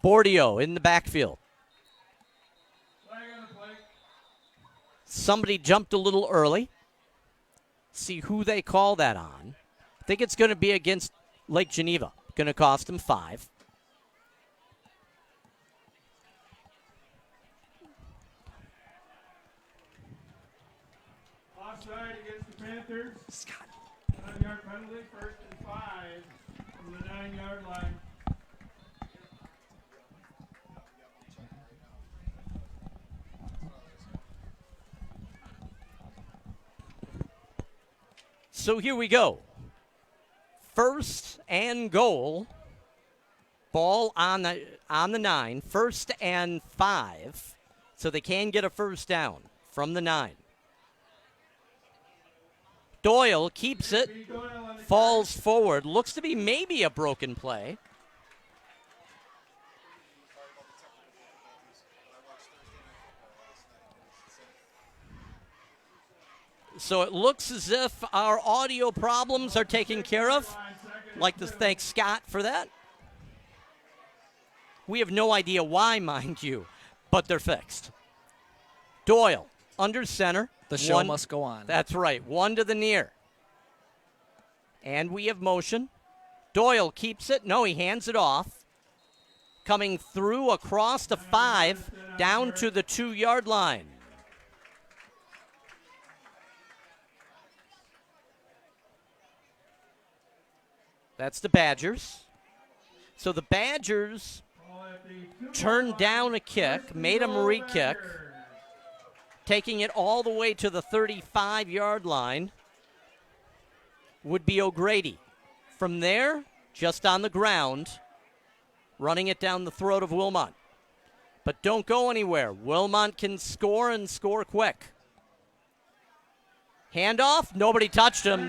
Bordio in the backfield. Somebody jumped a little early. See who they call that on. I think it's going to be against Lake Geneva. Going to cost them 5. Offside against the Panthers. Scott. 9-yard penalty, 1st and 5 from the 9-yard line. So here we go. 1st and goal. Ball on the 9. 1st and 5. So they can get a first down from the 9. Doyle keeps it. Falls forward. Looks to be maybe a broken play. So it looks as if our audio problems are taken care of. I'd like to thank Scott for that. We have no idea why, mind you, but they're fixed. Doyle, under center. The show must go on. That's right, 1 to the near. And we have motion. Doyle keeps it. No, he hands it off. Coming through across the 5, down to the 2-yard line. That's the Badgers. So the Badgers turned down a kick, made a re-kick, taking it all the way to the 35-yard line would be O'Grady. From there, just on the ground, running it down the throat of Wilmot. But don't go anywhere. Wilmot can score and score quick. Handoff, nobody touched him.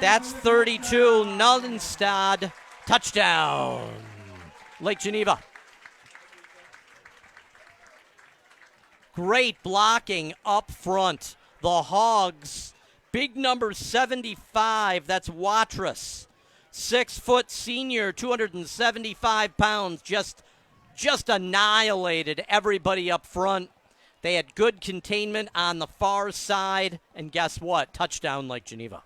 That's 32, Nullenstad, touchdown, Lake Geneva. Great blocking up front. The Hogs, big number 75, that's Watrous. 6-foot senior, 275 pounds, just annihilated everybody up front. They had good containment on the far side, and guess what? Touchdown, Lake Geneva.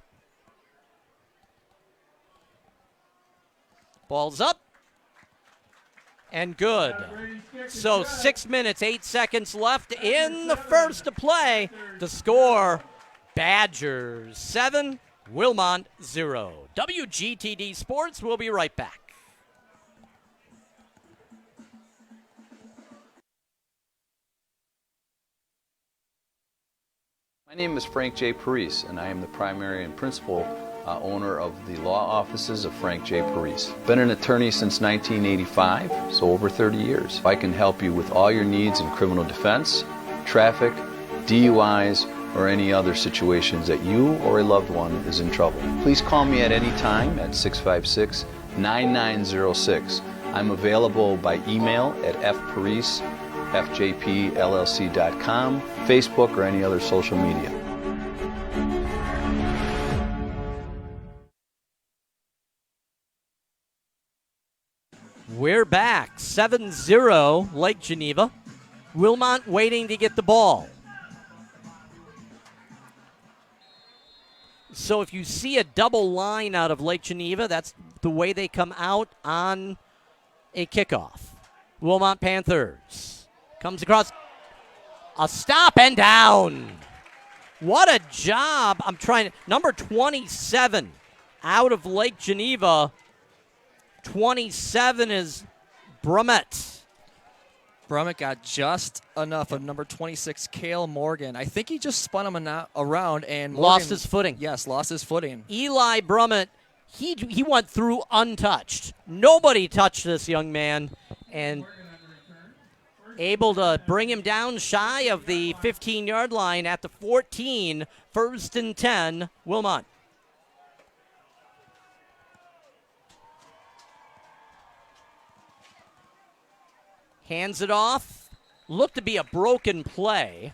Ball's up, and good. So 6 minutes, 8 seconds left in the first to play. The score, Badgers 7, Wilmot 0. WGTD Sports, we'll be right back. My name is Frank J. Parise, and I am the primary and principal owner of the law offices of Frank J. Parise. Been an attorney since 1985, so over 30 years. I can help you with all your needs in criminal defense, traffic, DUIs, or any other situations that you or a loved one is in trouble. Please call me at any time at 656-9906. I'm available by email at fparise@fjpllc.com, Facebook, or any other social media. We're back, 7-0 Lake Geneva. Wilmot waiting to get the ball. So if you see a double line out of Lake Geneva, that's the way they come out on a kickoff. Wilmot Panthers comes across, a stop and down. What a job. Number 27 out of Lake Geneva. 27 is Brummett. Brummett got just enough of number 26, Cale Morgan. I think he just spun him around and Morgan, lost his footing. Yes, lost his footing. Eli Brummett, he went through untouched. Nobody touched this young man, and able to bring him down shy of the 15-yard line at the 14, 1st and 10, Wilmot. Hands it off. Looked to be a broken play.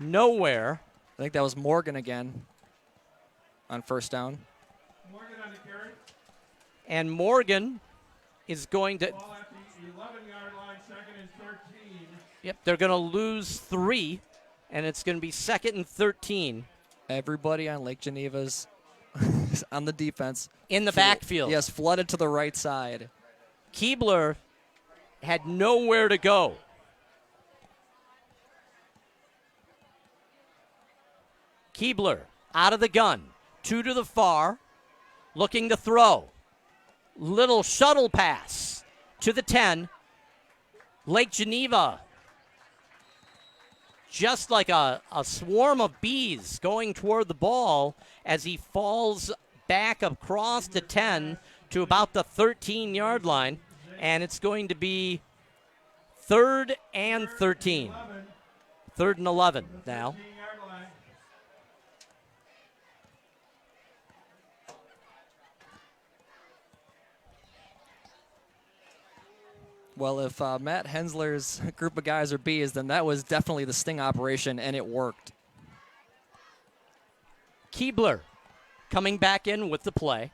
Nowhere. I think that was Morgan again on first down. Morgan on the carry. And Morgan is going to... Yep, they're going to lose 3, and it's going to be 2nd and 13. Everybody on Lake Geneva's on the defense. In the backfield. Yes, flooded to the right side. Keebler had nowhere to go. Keebler out of the gun. 2 to the far. Looking to throw. Little shuttle pass to the 10. Lake Geneva. Just like a swarm of bees going toward the ball as he falls back across the 10 to about the 13-yard line. And it's going to be 3rd and 13. 3rd and 11 now. Well, if Matt Hensler's group of guys are bees, then that was definitely the sting operation, and it worked. Keebler coming back in with the play.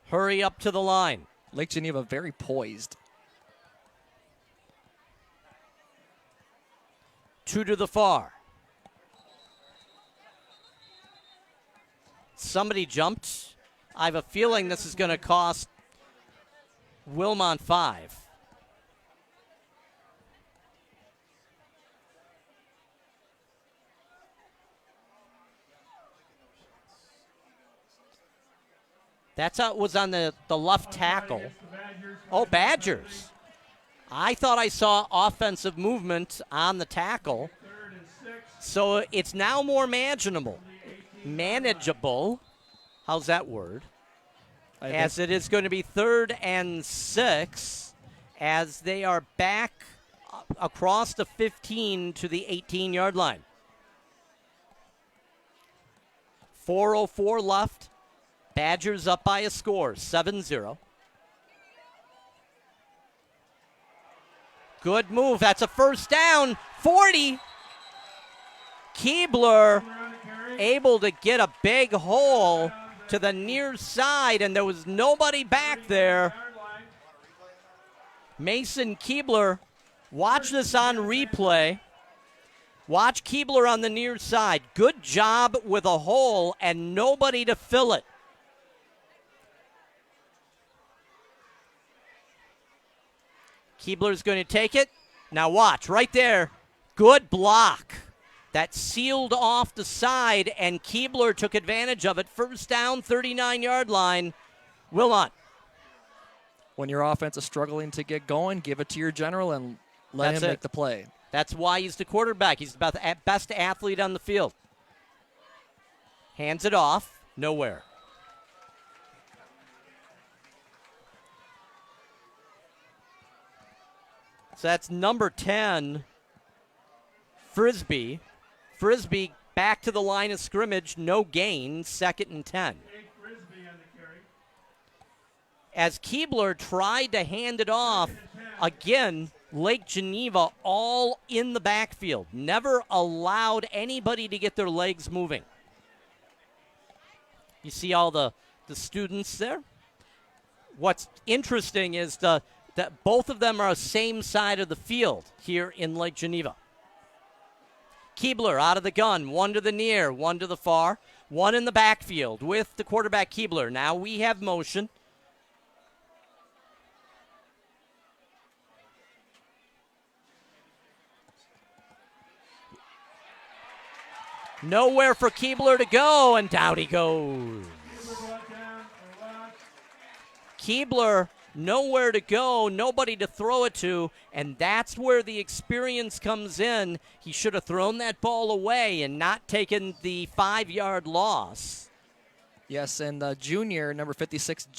Hurry up to the line. Lake Geneva very poised. 2 to the far. Somebody jumped. I have a feeling this is going to cost Wilmot 5. That's how it was on the left tackle. Oh, Badgers. I thought I saw offensive movement on the tackle. So it's now more manageable. How's that word? As it is going to be 3rd and 6 as they are back across the 15 to the 18-yard line. 4:04 left. Badgers up by a score, 7-0. Good move. That's a first down. 40. Keebler able to get a big hole to the near side, and there was nobody back there. Mason Keebler, watch this on replay. Watch Keebler on the near side. Good job with a hole and nobody to fill it. Keebler's going to take it. Now watch, right there. Good block. That sealed off the side, and Keebler took advantage of it. First down, 39-yard line. Wilmot. When your offense is struggling to get going, give it to your general and let him make the play. That's why he's the quarterback. He's about the best athlete on the field. Hands it off. Nowhere. So that's number 10, Frisbee. Frisbee back to the line of scrimmage, no gain, 2nd and 10. As Keebler tried to hand it off, again, Lake Geneva all in the backfield. Never allowed anybody to get their legs moving. You see all the students there? What's interesting is that both of them are the same side of the field here in Lake Geneva. Keebler out of the gun, 1 to the near, 1 to the far, 1 in the backfield with the quarterback Keebler. Now we have motion. Nowhere for Keebler to go, and down he goes. Keebler, nowhere to go, nobody to throw it to, and that's where the experience comes in. He should have thrown that ball away and not taken the 5-yard loss. Yes, and junior, number 56,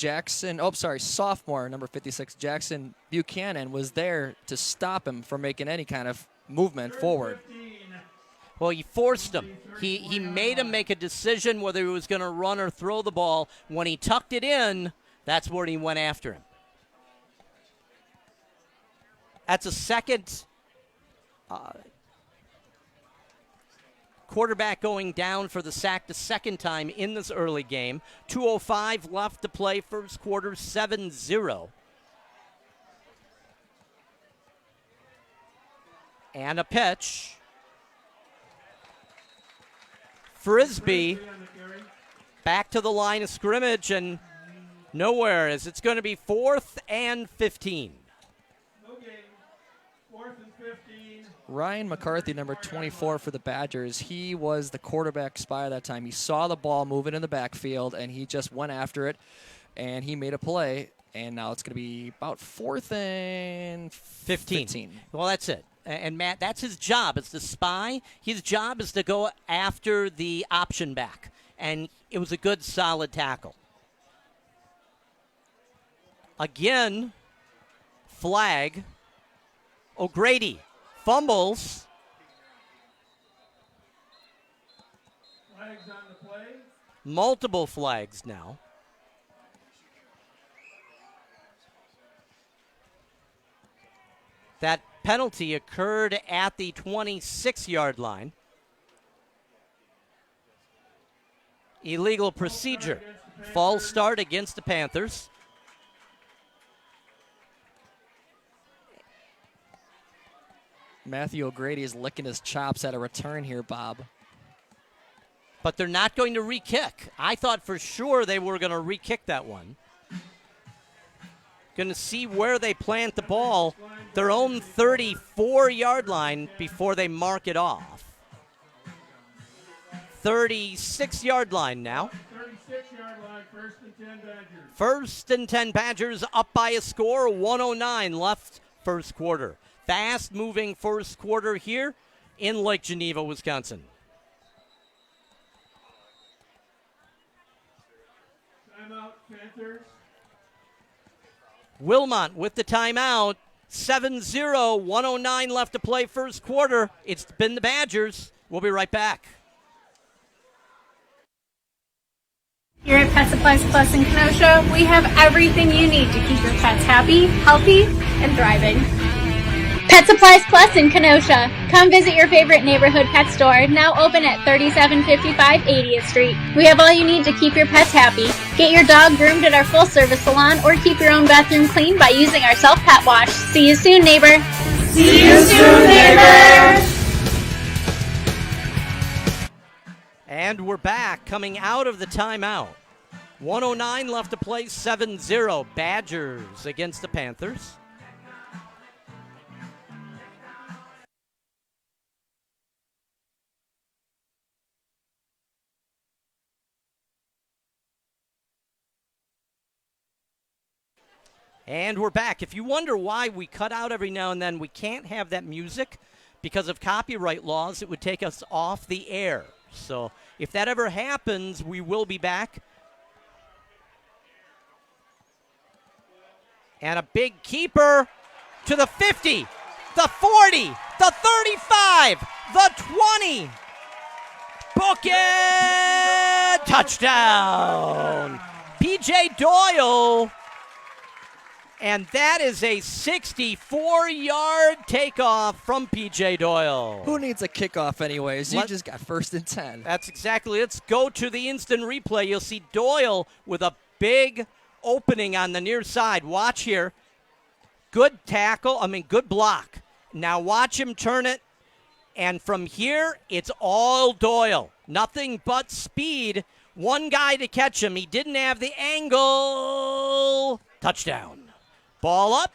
sophomore, number 56, Jackson Buchanan, was there to stop him from making any kind of movement forward. Well, he forced him. He made him make a decision whether he was going to run or throw the ball. When he tucked it in, that's where he went after him. That's a second quarterback going down for the sack the second time in this early game. 2:05 left to play, first quarter, 7-0. And a pitch. Frisbee back to the line of scrimmage and nowhere, as it's going to be 4th and 15. No game. 4th and 15. Ryan McCarthy, number 24 for the Badgers, he was the quarterback spy that time. He saw the ball moving in the backfield, and he just went after it, and he made a play, and now it's going to be about 4th and 15. Well, that's it. And, Matt, that's his job. It's the spy. His job is to go after the option back, and it was a good, solid tackle. Again, flag. O'Grady fumbles. Flags on the play. Multiple flags now. That penalty occurred at the 26-yard line. Illegal procedure. False start against the Panthers. Matthew O'Grady is licking his chops at a return here, Bob. But they're not going to re-kick. I thought for sure they were going to re-kick that one. Going to see where they plant the ball, their own 34-yard line, before they mark it off. 36-yard line now. 36-yard line, 1st and 10 Badgers. 1st and 10 Badgers up by a score, 1:09 left first quarter. Fast-moving first quarter here in Lake Geneva, Wisconsin. Timeout, Panthers. Wilmot with the timeout. 7-0, 1:09 left to play first quarter. It's been the Badgers. We'll be right back. Here at Pet Supplies Plus in Kenosha, we have everything you need to keep your pets happy, healthy, and thriving. Pet Supplies Plus in Kenosha. Come visit your favorite neighborhood pet store, now open at 3755 80th Street. We have all you need to keep your pets happy. Get your dog groomed at our full-service salon or keep your own bathroom clean by using our self-pet wash. See you soon, neighbor. See you soon, neighbor. And we're back, coming out of the timeout. 1:09 left to play, 7-0. Badgers against the Panthers. And we're back. If you wonder why we cut out every now and then, we can't have that music because of copyright laws. It would take us off the air. So if that ever happens, we will be back. And a big keeper to the 50, the 40, the 35, the 20. Book it! Touchdown! P.J. Doyle. And that is a 64-yard takeoff from P.J. Doyle. Who needs a kickoff anyways? You just got 1st and 10. That's exactly it. Let's go to the instant replay. You'll see Doyle with a big opening on the near side. Watch here. Good tackle. Good block. Now watch him turn it. And from here, it's all Doyle. Nothing but speed. One guy to catch him. He didn't have the angle. Touchdown. Ball up,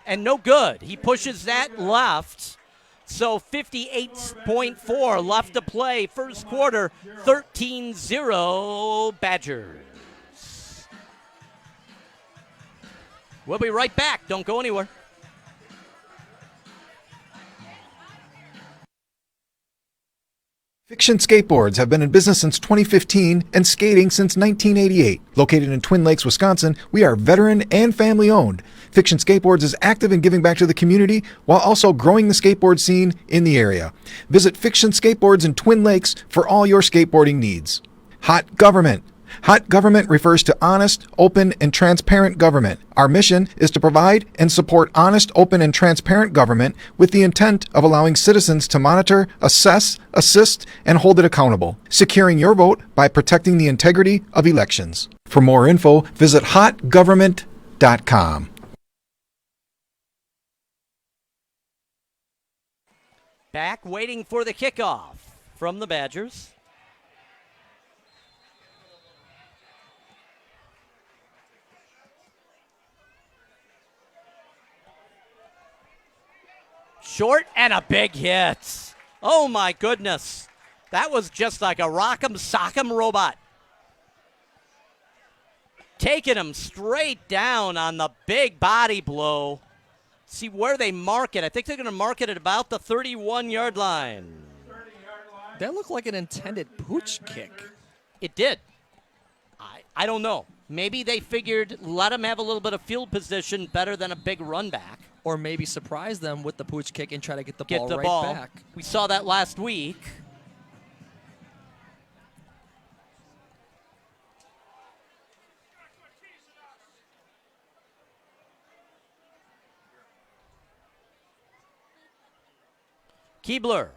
and no good. He pushes that left. So 58.4 left to play. First quarter, 13-0 Badgers. We'll be right back. Don't go anywhere. Fiction Skateboards have been in business since 2015 and skating since 1988. Located in Twin Lakes, Wisconsin, we are veteran and family owned. Fiction Skateboards is active in giving back to the community while also growing the skateboard scene in the area. Visit Fiction Skateboards in Twin Lakes for all your skateboarding needs. Hot Government. Hot government refers to honest, open, and transparent government. Our mission is to provide and support honest, open, and transparent government with the intent of allowing citizens to monitor, assess, assist, and hold it accountable, securing your vote by protecting the integrity of elections. For more info, visit hotgovernment.com. Back waiting for the kickoff from the Badgers. Short and a big hit. Oh my goodness. That was just like a rock'em sock'em robot. Taking him straight down on the big body blow. See where they mark it. I think they're going to mark it at about the 31-yard line. That looked like an intended pooch kick. It did. I don't know. Maybe they figured let him have a little bit of field position better than a big run back. Or maybe surprise them with the pooch kick and try to get the ball back. We saw that last week. Keebler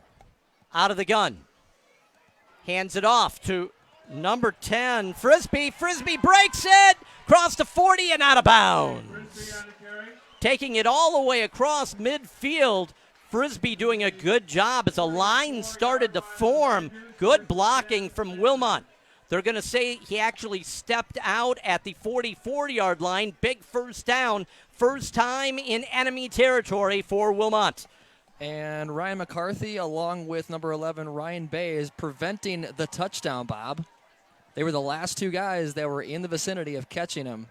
out of the gun. Hands it off to number 10, Frisbee. Frisbee breaks it. Across the 40 and out of bounds. Taking it all the way across midfield. Frisbee doing a good job as a line started to form. Good blocking from Wilmot. They're going to say he actually stepped out at the 44-yard line. Big first down. First time in enemy territory for Wilmot. And Ryan McCarthy, along with number 11, Ryan Bay, is preventing the touchdown, Bob. They were the last two guys that were in the vicinity of catching him.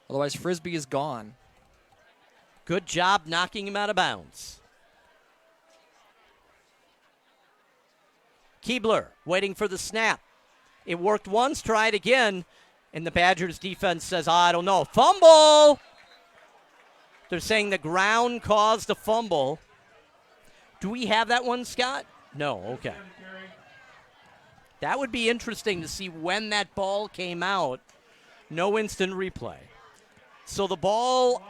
Otherwise, Frisbee is gone. Good job knocking him out of bounds. Keebler waiting for the snap. It worked once, try it again, and the Badgers defense says, I don't know. Fumble! They're saying the ground caused a fumble. Do we have that one, Scott? No, okay. That would be interesting to see when that ball came out. No instant replay. So the ball,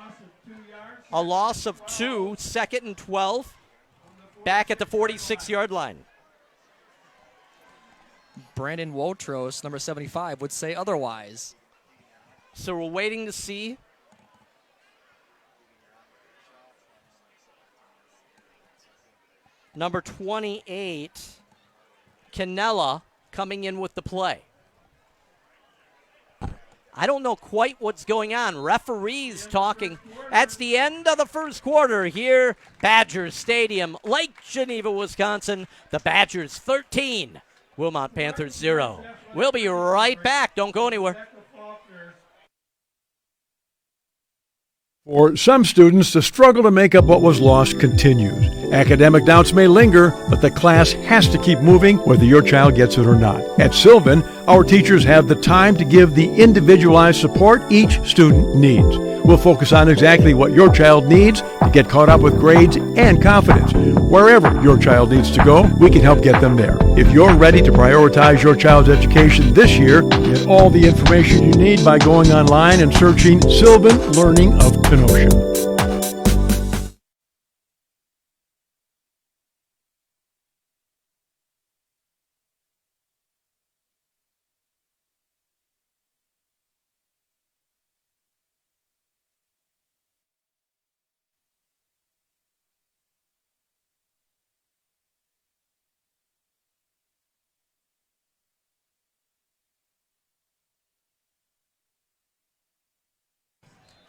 a loss of 2, 2nd and 12, back at the 46-yard line. Brandon Wotros, number 75, would say otherwise. So we're waiting to see. Number 28, Canella, coming in with the play. I don't know quite what's going on. Referees talking. That's the end of the first quarter here. Badgers Stadium, Lake Geneva, Wisconsin. The Badgers 13, Wilmot Panthers 0. We'll be right back. Don't go anywhere. For some students, the struggle to make up what was lost continues. Academic doubts may linger, but the class has to keep moving whether your child gets it or not. At Sylvan, our teachers have the time to give the individualized support each student needs. We'll focus on exactly what your child needs to get caught up with grades and confidence. Wherever your child needs to go, we can help get them there. If you're ready to prioritize your child's education this year, get all the information you need by going online and searching Sylvan Learning of Kenosha.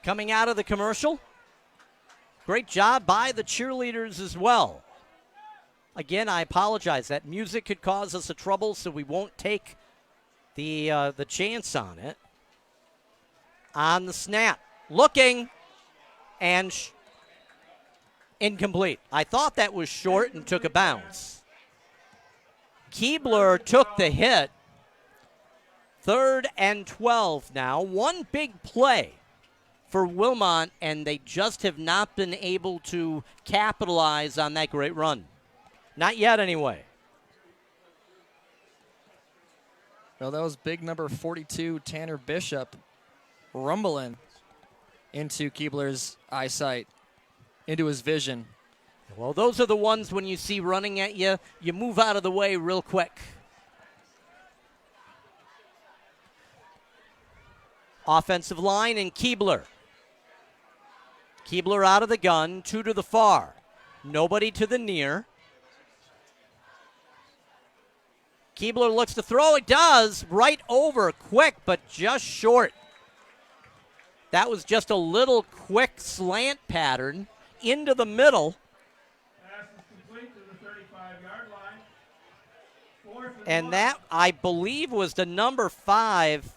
Coming out of the commercial. Great job by the cheerleaders as well. Again, I apologize. That music could cause us a trouble, so we won't take the chance on it. On the snap. Looking. And incomplete. I thought that was short and took a bounce. Keebler took the hit. 3rd and 12 now. One big play for Wilmot, and they just have not been able to capitalize on that great run. Not yet, anyway. Well, that was big number 42, Tanner Bishop, rumbling into Keebler's eyesight, into his vision. Well, those are the ones when you see running at you, you move out of the way real quick. Offensive line and Keebler. Keebler out of the gun, 2 to the far. Nobody to the near. Keebler looks to throw. It does. Right over. Quick, but just short. That was just a little quick slant pattern into the middle. Pass is complete to the 35-yard line. 4th and And 1. that, I believe, was the number 5,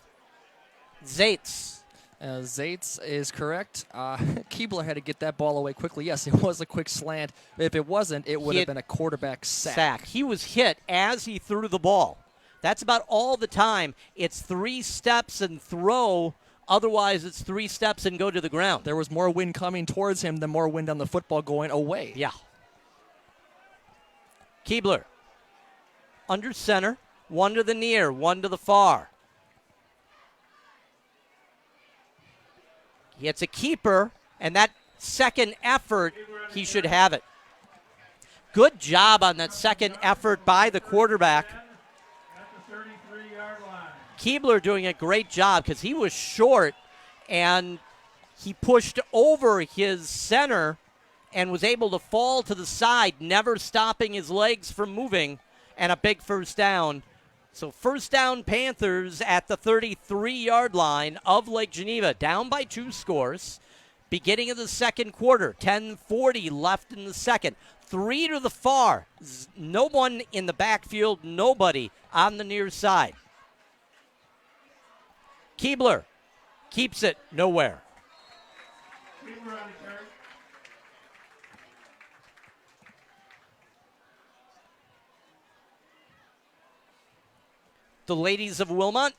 Zaitz. Zaitz is correct. Keebler had to get that ball away quickly. Yes, it was a quick slant. If it wasn't, it would have been a quarterback sack. He was hit as he threw the ball. That's about all the time. It's 3 steps and throw. Otherwise, it's 3 steps and go to the ground. There was more wind coming towards him than more wind on the football going away. Yeah. Keebler. Under center. 1 to the near, 1 to the far. He hits a keeper, and that second effort, he should have it. Good job on that second effort by the quarterback. At the 33-yard line. Keebler doing a great job because he was short, and he pushed over his center and was able to fall to the side, never stopping his legs from moving, and a big first down. So first down, Panthers at the 33-yard line of Lake Geneva, down by 2 scores. Beginning of the second quarter, 10:40 left in the second. 3 to the far. No one in the backfield, nobody on the near side. Keebler keeps it nowhere. Keebler on the carry. The ladies of Wilmot.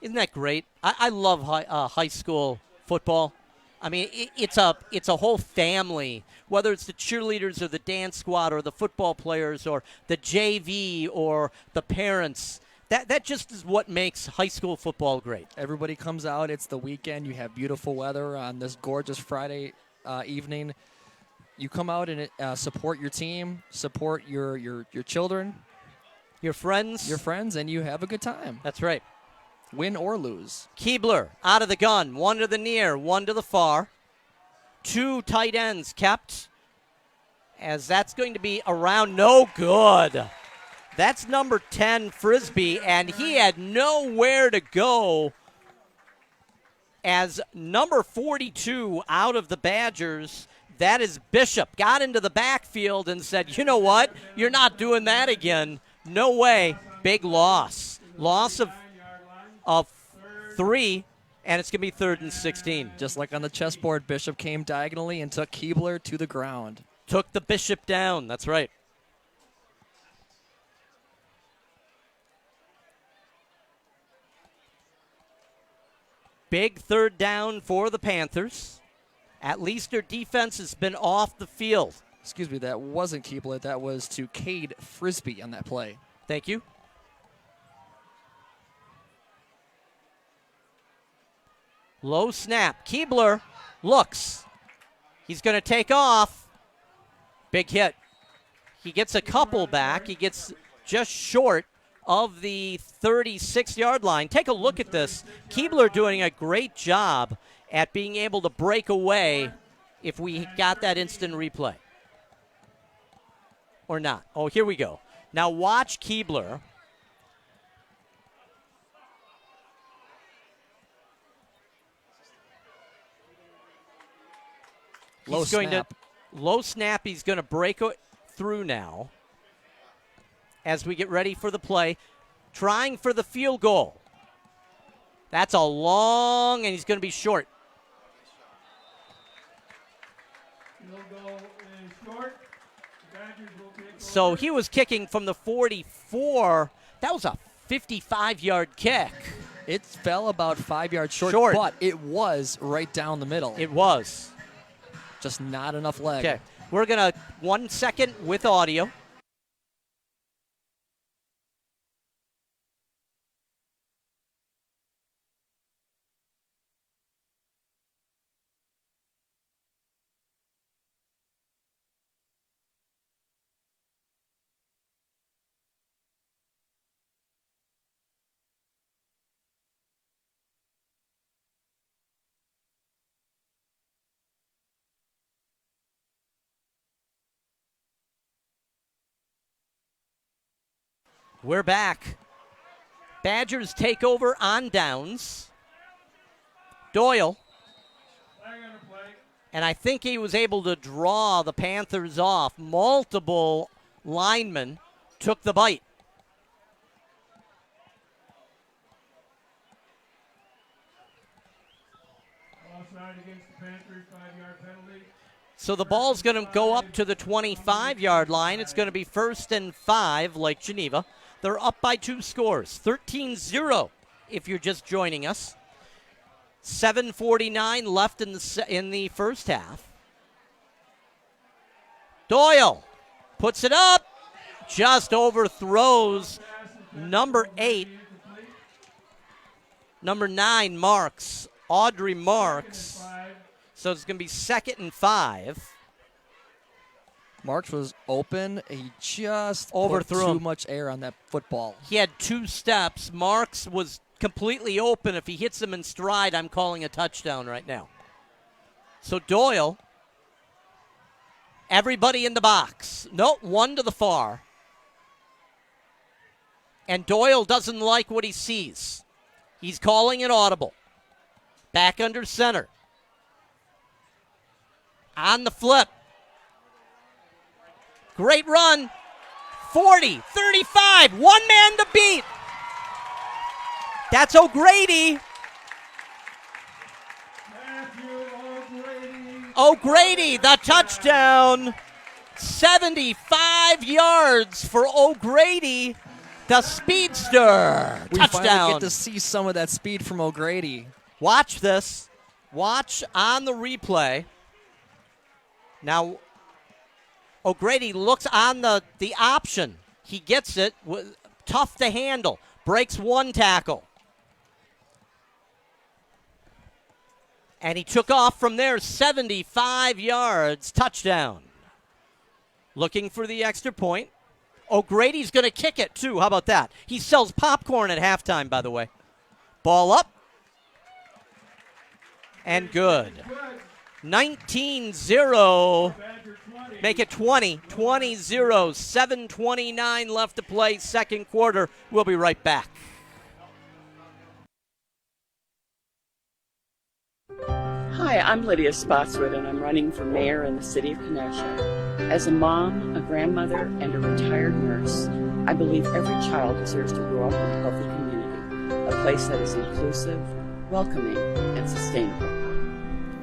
Isn't that great? I love high school football. I mean, it's a whole family, whether it's the cheerleaders or the dance squad or the football players or the JV or the parents. That just is what makes high school football great. Everybody comes out. It's the weekend. You have beautiful weather on this gorgeous Friday evening. You come out and support your team, support your children, your friends, and you have a good time. That's right. Win or lose. Keebler out of the gun, 1 to the near, 1 to the far. 2 tight ends kept, as that's going to be around. No good. That's number 10, Frisbee, and he had nowhere to go as number 42 out of the Badgers. That is Bishop. Got into the backfield and said, you know what? You're not doing that again. No way. Big loss. Loss of 3, and it's going to be 3rd and 16. Just like on the chessboard, Bishop came diagonally and took Keebler to the ground. Took the Bishop down. That's right. Big 3rd down for the Panthers. At least their defense has been off the field. Excuse me, that wasn't Keebler. That was to Cade Frisbee on that play. Thank you. Low snap. Keebler looks. He's going to take off. Big hit. He gets a couple back. He gets just short of the 36-yard line. Take a look at this. Keebler doing a great job at being able to break away if we got that instant replay. Or not. Oh, here we go. Now watch Keebler. Low snap. Low snap. He's going to break through now as we get ready for the play. Trying for the field goal. That's a long, and he's going to be short. Field goal is short. The Badgers will take over. So he was kicking from the 44. That was a 55-yard kick. It fell about 5 yards short, but it was right down the middle. It was. Just not enough leg. Okay, we're going to 1 second with audio. We're back. Badgers take over on downs. Doyle. And I think he was able to draw the Panthers off. Multiple linemen took the bite. Offside against the Panthers, 5-yard penalty. So the ball's going to go up to the 25-yard line. It's going to be 1st and 5, like Geneva. They're up by 2 scores, 13-0 if you're just joining us. 7:49 left in the first half. Doyle puts it up, just overthrows number 8. Number 9, Marks, Audrey Marks. So it's going to be 2nd and 5. Marks was open. He just overthrew put too him. much air on that football. He had 2 steps. Marks was completely open. If he hits him in stride, I'm calling a touchdown right now. So Doyle, everybody in the box. Nope, 1 to the far. And Doyle doesn't like what he sees. He's calling it audible. Back under center. On the flip. Great run. 40, 35, 1 man to beat. That's O'Grady. O'Grady, the touchdown. 75 yards for O'Grady, the speedster. We Touchdown. finally get to see some of that speed from O'Grady. Watch this. Watch on the replay. Now, O'Grady looks on the option. He gets it. Tough to handle. Breaks 1 tackle. And he took off from there, 75 yards, touchdown. Looking for the extra point. O'Grady's going to kick it, too. How about that? He sells popcorn at halftime, by the way. Ball up. And good. 19-0. Make it 20. 20-0. 7:29 left to play, second quarter. We'll be right back. Hi, I'm Lydia Spotswood, and I'm running for mayor in the city of Kenosha. As a mom, a grandmother, and a retired nurse, I believe every child deserves to grow up in a healthy community, a place that is inclusive, welcoming, and sustainable.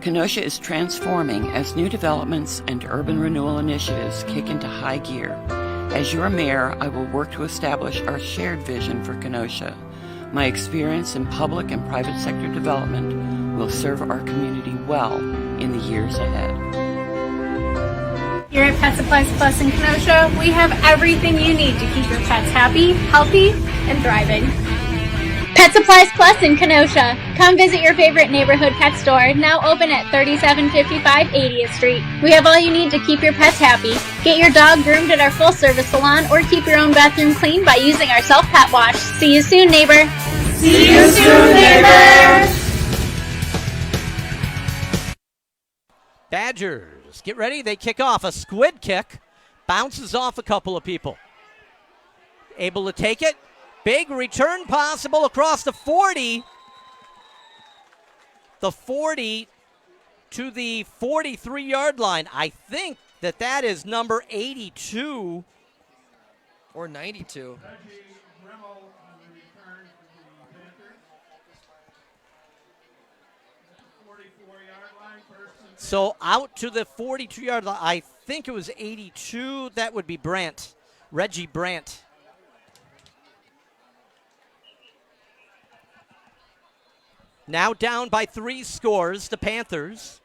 Kenosha is transforming as new developments and urban renewal initiatives kick into high gear. As your mayor, I will work to establish our shared vision for Kenosha. My experience in public and private sector development will serve our community well in the years ahead. Here at Pet Supplies Plus in Kenosha, we have everything you need to keep your pets happy, healthy, and thriving. Pet Supplies Plus in Kenosha. Come visit your favorite neighborhood pet store, now open at 3755 80th Street. We have all you need to keep your pets happy. Get your dog groomed at our full-service salon or keep your own bathroom clean by using our self-pet wash. See you soon, neighbor. See you soon, neighbor. Badgers, get ready. They kick off. A squid kick. Bounces off a couple of people. Able to take it. Big return possible across the 40. The 40 to the 43-yard line. I think that is number 82. Or 92. So out to the 42-yard line. I think it was 82. That would be Brandt. Reggie Brandt. Now down by 3 scores, the Panthers.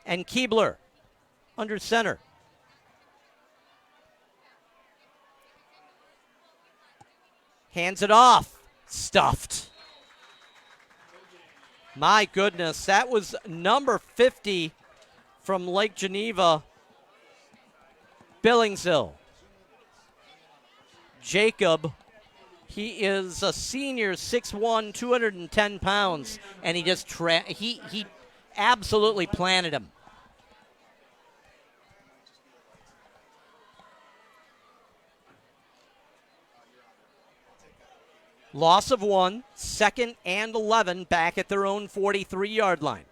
And Keebler under center. Hands it off. Stuffed. My goodness, that was number 50 from Lake Geneva, Billingsville. Jacob. He is a senior, 6'1", 210 pounds, and he just he absolutely planted him. Loss of 1, 2nd and 11 back at their own 43-yard line.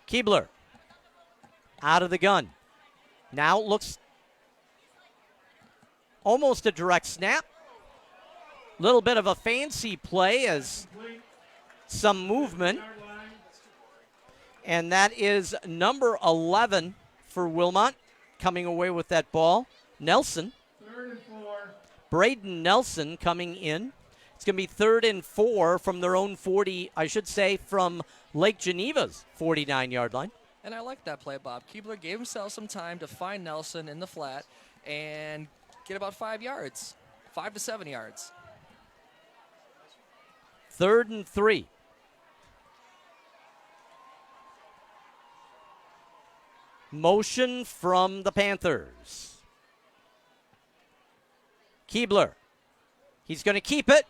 Keebler out of the gun. Now it looks almost a direct snap. Little bit of a fancy play as some movement. And that is number 11 for Wilmot coming away with that ball. Nelson. 3rd and 4. Braden Nelson coming in. It's going to be 3rd and 4 from their own 40, I should say, from Lake Geneva's 49-yard line. And I like that play, Bob. Keebler gave himself some time to find Nelson in the flat and get about 5 yards, 5 to 7 yards. 3rd and 3. Motion from the Panthers. Keebler. He's going to keep it,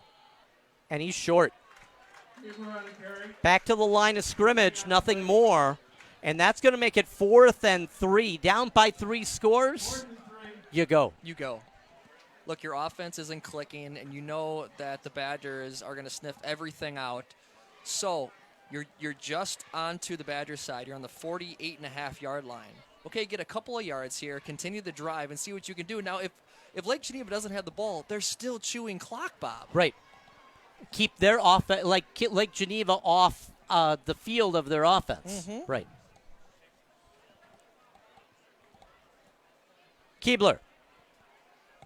and he's short. Back to the line of scrimmage, nothing more. And that's going to make it 4th and 3. Down by 3 scores, you go. You go. Look, your offense isn't clicking, and you know that the Badgers are going to sniff everything out. So you're just onto the Badgers side. You're on the 48.5-yard line. Okay, get a couple of yards here, continue the drive, and see what you can do. Now, if Lake Geneva doesn't have the ball, they're still chewing clock, Bob. Right. Keep their offense, like Lake Geneva, off the field of their offense. Mm-hmm. Right. Keebler.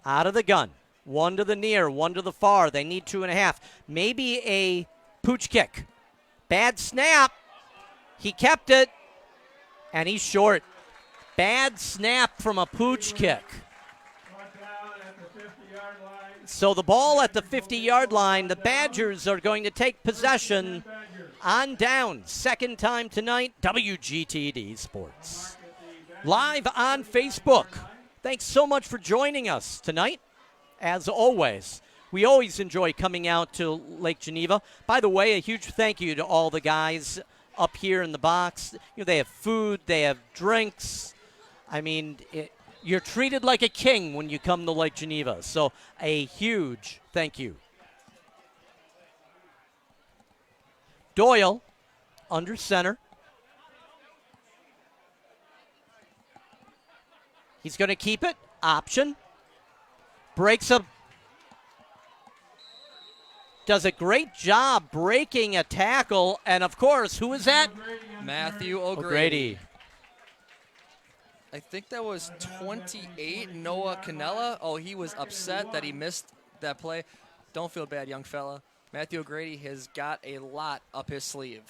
Out of the gun. 1 to the near, 1 to the far. They need 2.5. Maybe a pooch kick. Bad snap. He kept it, and he's short. Bad snap from a pooch kick. So the ball at the 50-yard line, the Badgers are going to take possession on down. Second time tonight, WGTD Sports. Live on Facebook. Thanks so much for joining us tonight. As always, we always enjoy coming out to Lake Geneva. By the way, a huge thank you to all the guys up here in the box. You know, they have food, they have drinks. I mean, you're treated like a king when you come to Lake Geneva. So a huge thank you. Doyle under center. He's going to keep it. Option. Breaks up. Does a great job breaking a tackle. And, of course, who is that? Matthew O'Grady. I think that was 28, Noah Canella. Oh, he was upset that he missed that play. Don't feel bad, young fella. Matthew O'Grady has got a lot up his sleeve.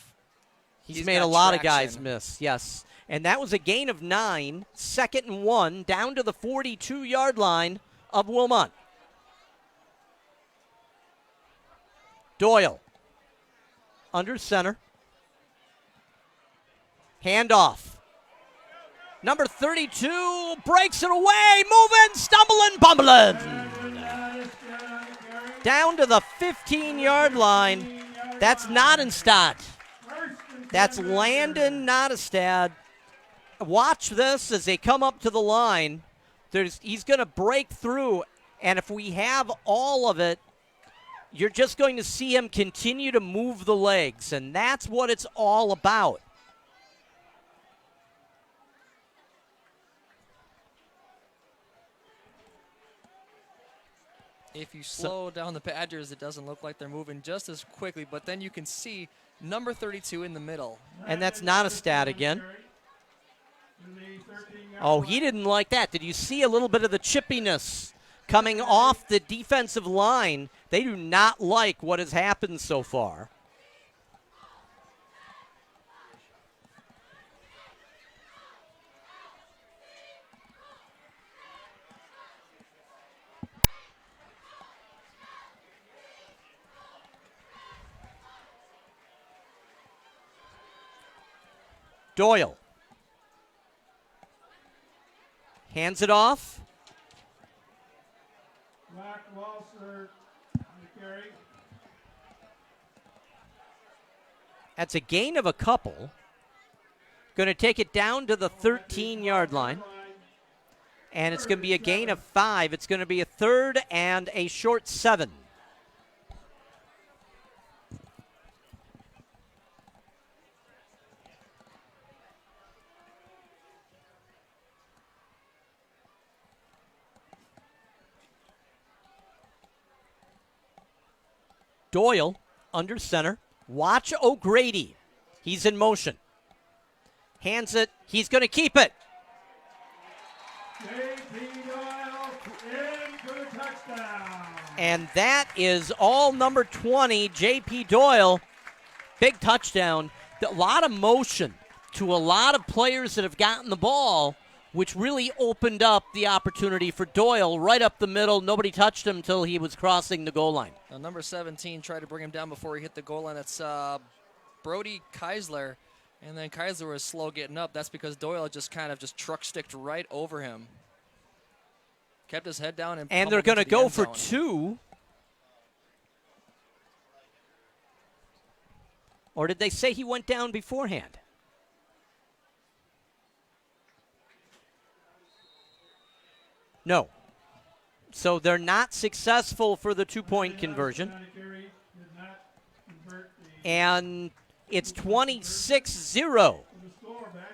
He's made a lot of guys miss, yes. And that was a gain of 9, 2nd and 1, down to the 42-yard line of Wilmot. Doyle under center. Handoff. Number 32 breaks it away, moving, stumbling, bumbling. Down to the 15-yard going. That's Nodenstad. That's Landon Nodenstad. Watch this as they come up to the line. He's going to break through, and if we have all of it, you're just going to see him continue to move the legs, and that's what it's all about. If you slow down the Badgers, it doesn't look like they're moving just as quickly, but then you can see number 32 in the middle. And that's not a stat again. Oh, he didn't like that. Did you see a little bit of the chippiness coming off the defensive line? They do not like what has happened so far. Doyle hands it off. That's a gain of a couple. Going to take it down to the 13-yard line. And it's going to be a gain of 5. It's going to be a third and a short 7. Doyle under center. Watch O'Grady. He's in motion. Hands it. He's going to keep it. And that is all number 20, J.P. Doyle. Big touchdown. A lot of motion to a lot of players that have gotten the ball, which really opened up the opportunity for Doyle right up the middle. Nobody touched him until he was crossing the goal line. Now, number 17 tried to bring him down before he hit the goal line. That's Brody Keisler. And then Keisler was slow getting up. That's because Doyle just truck sticked right over him. Kept his head down and they're going to go for 2. Or did they say he went down beforehand? No. So they're not successful for the 2-point conversion. And it's 26-0.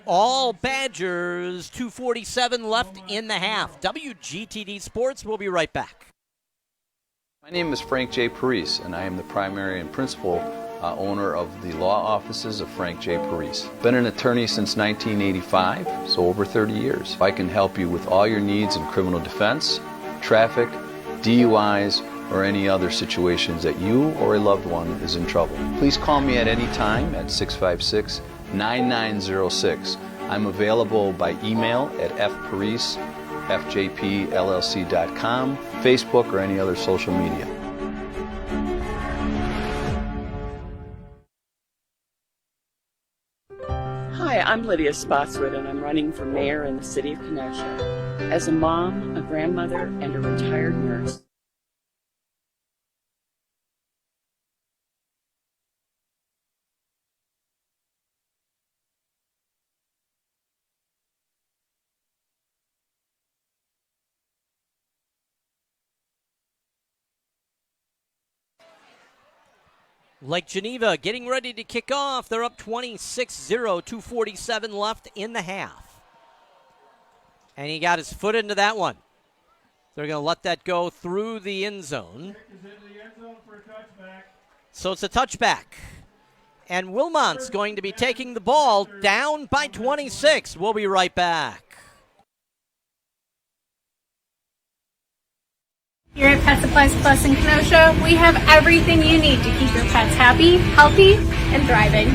All Badgers, 2:47 left in the half. WGTD Sports, we'll be right back. My name is Frank J. Parise, and I am the primary and principal owner of the law offices of Frank J. Parise. Been an attorney since 1985, so over 30 years. I can help you with all your needs in criminal defense, traffic, DUIs, or any other situations that you or a loved one is in trouble. Please call me at any time at 656-9906. I'm available by email at fparise@fjpllc.com, Facebook, or any other social media. Hi, I'm Lydia Spotswood, and I'm running for mayor in the city of Kenosha. As a mom, a grandmother, and a retired nurse, Lake Geneva getting ready to kick off. They're up 26-0, 2:47 left in the half. And he got his foot into that one. They're going to let that go through the end zone. So it's a touchback. And Wilmot's going to be taking the ball down by 26. We'll be right back. Here at Pet Supplies Plus in Kenosha, we have everything you need to keep your pets happy, healthy, and thriving.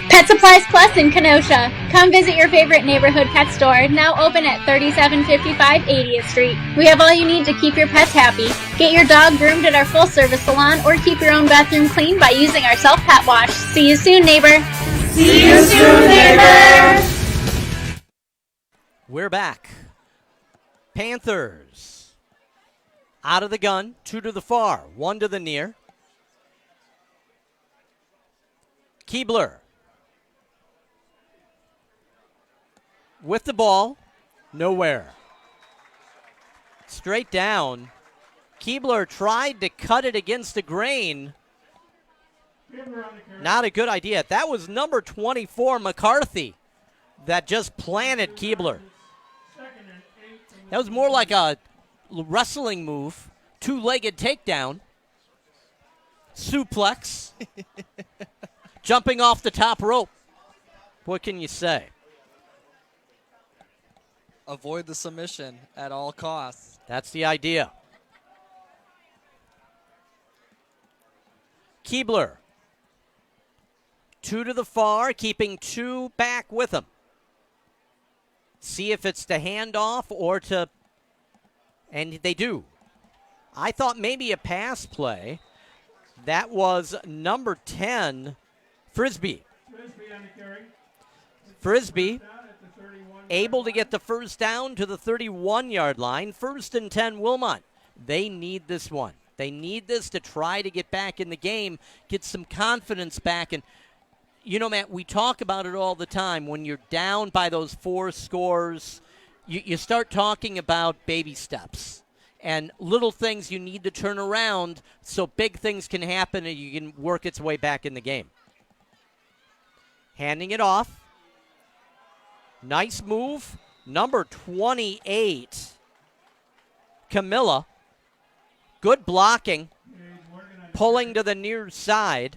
Pet Supplies Plus in Kenosha. Come visit your favorite neighborhood pet store, now open at 3755 80th Street. We have all you need to keep your pets happy. Get your dog groomed at our full-service salon or keep your own bathroom clean by using our self-pet wash. See you soon, neighbor. See you soon, neighbor. We're back. Panthers. Out of the gun, 2 to the far, 1 to the near. Keebler with the ball, nowhere. Straight down. Keebler tried to cut it against the grain. Not a good idea. That was number 24, McCarthy, that just planted Keebler. That was more like a wrestling move, 2-legged takedown, suplex, jumping off the top rope. What can you say? Avoid the submission at all costs. That's the idea. Keebler, 2 to the far, keeping 2 back with him. See if it's the handoff or to... And they do. I thought maybe a pass play. That was number 10, Frisbee. Frisbee able to get the first down to the 31-yard line. 1st and 10, Wilmot. They need this one. They need this to try to get back in the game, get some confidence back. And, you know, Matt, we talk about it all the time. When you're down by those 4 scores, you start talking about baby steps and little things you need to turn around so big things can happen and you can work its way back in the game. Handing it off. Nice move. Number 28, Camilla. Good blocking. Pulling to the near side.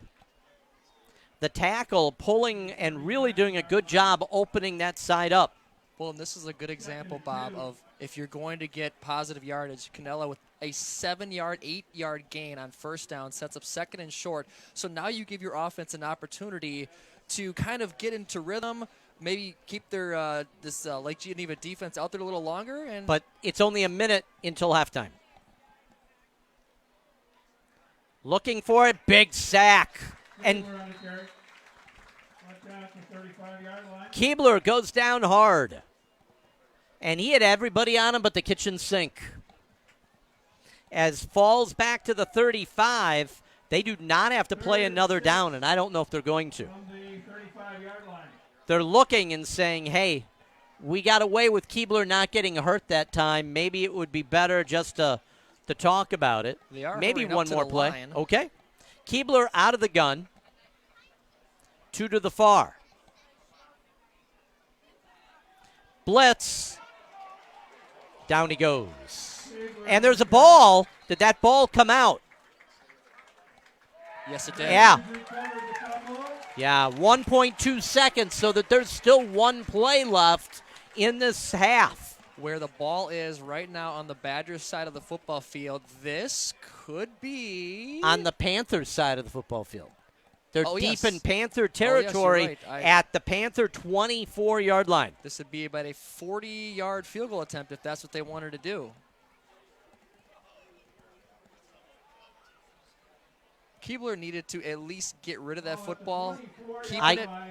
The tackle pulling and really doing a good job opening that side up. Well, and this is a good example, Bob, of if you're going to get positive yardage, Canella with a 7-yard, 8-yard gain on first down sets up second and short. So now you give your offense an opportunity to kind of get into rhythm, maybe keep their Lake Geneva defense out there a little longer. But it's only a minute until halftime. Looking for it, big sack. And Keebler goes down hard. And he had everybody on him but the kitchen sink. As falls back to the 35, they do not have to play another down, and I don't know if they're going to. They're looking and saying, hey, we got away with Keebler not getting hurt that time. Maybe it would be better just to talk about it. Maybe one more play. Line. Okay. Keebler out of the gun. 2 to the far. Blitz. Down he goes. And there's a ball. Did that ball come out? Yes, it did. Yeah. Yeah, 1.2 seconds, so that there's still one play left in this half. Where the ball is right now on the Badgers side of the football field, this could be on the Panthers side of the football field. They're deep in Panther Right. territory at the Panther 24-yard line. This would be about a 40-yard field goal attempt if that's what they wanted to do. Keebler needed to at least get rid of that football.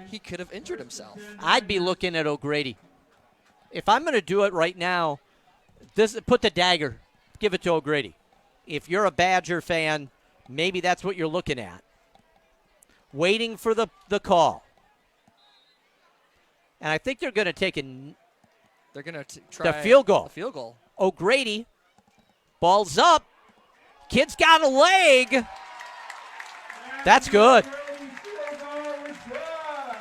He could have injured himself. I'd be looking at O'Grady. If I'm going to do it right now, put the dagger, give it to O'Grady. If you're a Badger fan, maybe that's what you're looking at. Waiting for the call. And I think they're going to take They're going to try the field goal. The field goal. O'Grady, ball's up. Kid's got a leg. That's good.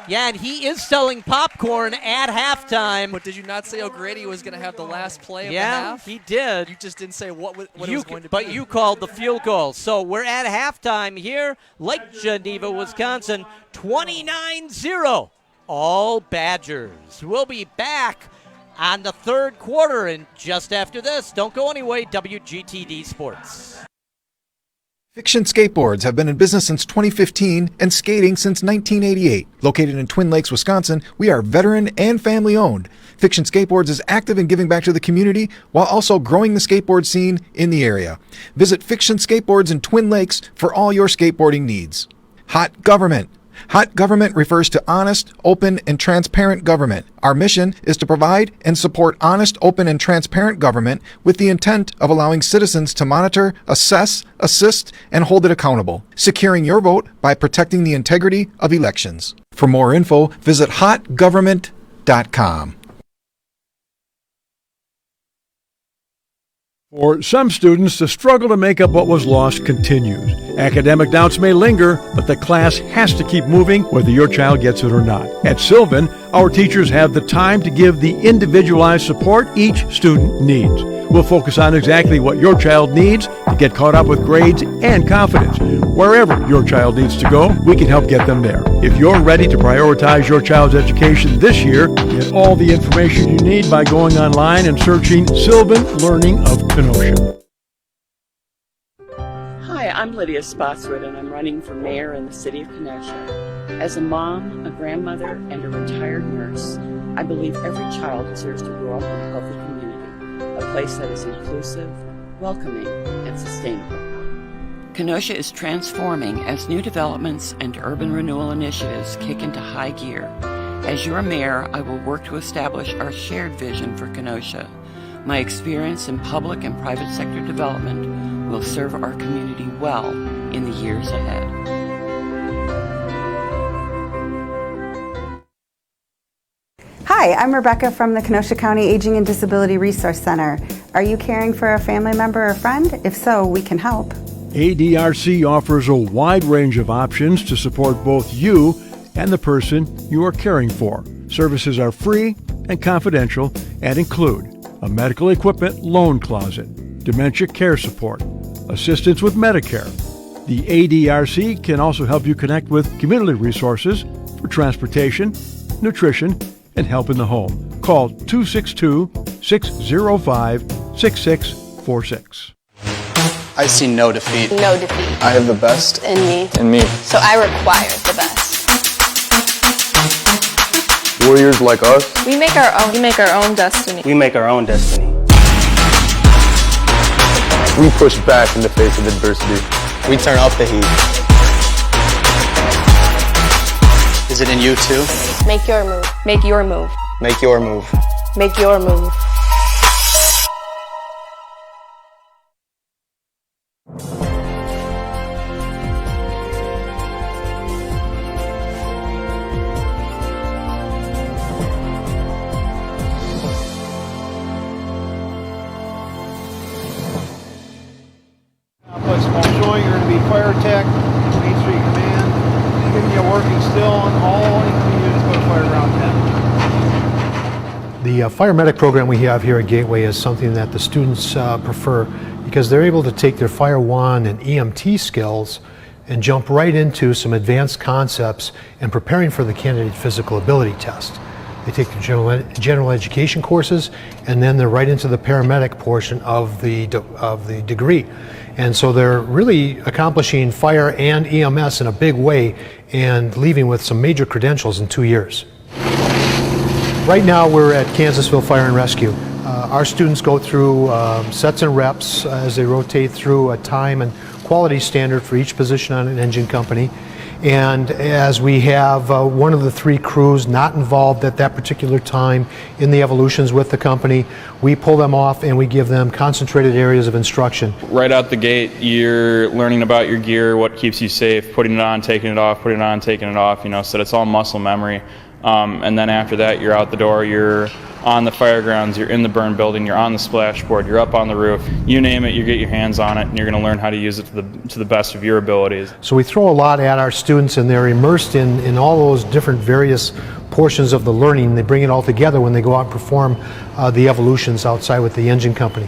Yeah, and he is selling popcorn at halftime. But did you not say O'Grady was going to have the last play of the half? Yeah, he did. You just didn't say what it was going to be. But you called the field goal. So we're at halftime here. Lake Geneva, Wisconsin, 29-0. All Badgers. We'll be back on the third quarter and just after this. Don't go anyway, WGTD Sports. Fiction Skateboards have been in business since 2015 and skating since 1988. Located in Twin Lakes, Wisconsin, we are veteran and family owned. Fiction Skateboards is active in giving back to the community while also growing the skateboard scene in the area. Visit Fiction Skateboards in Twin Lakes for all your skateboarding needs. Hot Government. Hot government refers to honest, open, and transparent government. Our mission is to provide and support honest, open, and transparent government with the intent of allowing citizens to monitor, assess, assist, and hold it accountable, securing your vote by protecting the integrity of elections. For more info, visit hotgovernment.com. For some students, the struggle to make up what was lost continues. Academic doubts may linger, but the class has to keep moving whether your child gets it or not. At Sylvan, our teachers have the time to give the individualized support each student needs. We'll focus on exactly what your child needs to get caught up with grades and confidence. Wherever your child needs to go, we can help get them there. If you're ready to prioritize your child's education this year, get all the information you need by going online and searching Sylvan Learning of Kenosha. Hi, I'm Lydia Spotswood, and I'm running for mayor in the city of Kenosha. As a mom, a grandmother, and a retired nurse, I believe every child deserves to grow up in a healthy community, a place that is inclusive, welcoming, and sustainable. Kenosha is transforming as new developments and urban renewal initiatives kick into high gear. As your mayor, I will work to establish our shared vision for Kenosha. My experience in public and private sector development will serve our community well in the years ahead. Hi, Hi, I'm Rebecca from the Kenosha County Aging and Disability Resource Center. Are you caring for a family member or friend? If so, we can help. ADRC offers a wide range of options to support both you and the person you are caring for. Services are free and confidential and include a medical equipment loan closet, dementia care support, assistance with Medicare. The ADRC can also help you connect with community resources for transportation, nutrition, and help in the home. Call 262-605-6646. I see no defeat. No defeat. I have the best in me. In me. So I require the best. Warriors like us. We make our own. We make our own destiny. We make our own destiny. We push back in the face of adversity. We turn up the heat. Is it in you too? Make your move. Make your move. Make your move. Make your move. Showing you're going to be fire tech, Main Street Command, giving you a working still on all incoming units go to fire ground 10. The fire medic program we have here at Gateway is something that the students prefer because they're able to take their fire wand and EMT skills and jump right into some advanced concepts and preparing for the candidate physical ability test. They take the general education courses and then they're right into the paramedic portion of the degree. And so they're really accomplishing fire and EMS in a big way and leaving with some major credentials in 2 years. Right now we're at Kansasville Fire and Rescue. Our students go through sets and reps as they rotate through a time and quality standard for each position on an engine company. And as we have one of the 3 crews not involved at that particular time in the evolutions with the company, we pull them off and we give them concentrated areas of instruction. Right out the gate, you're learning about your gear, what keeps you safe, putting it on, taking it off, putting it on, taking it off, so it's all muscle memory. And then after that, you're out the door, you're on the fire grounds, you're in the burn building, you're on the splashboard, you're up on the roof, you name it, you get your hands on it, and you're going to learn how to use it to the best of your abilities. So we throw a lot at our students, and they're immersed in all those different various portions of the learning. They bring it all together when they go out and perform the evolutions outside with the engine company.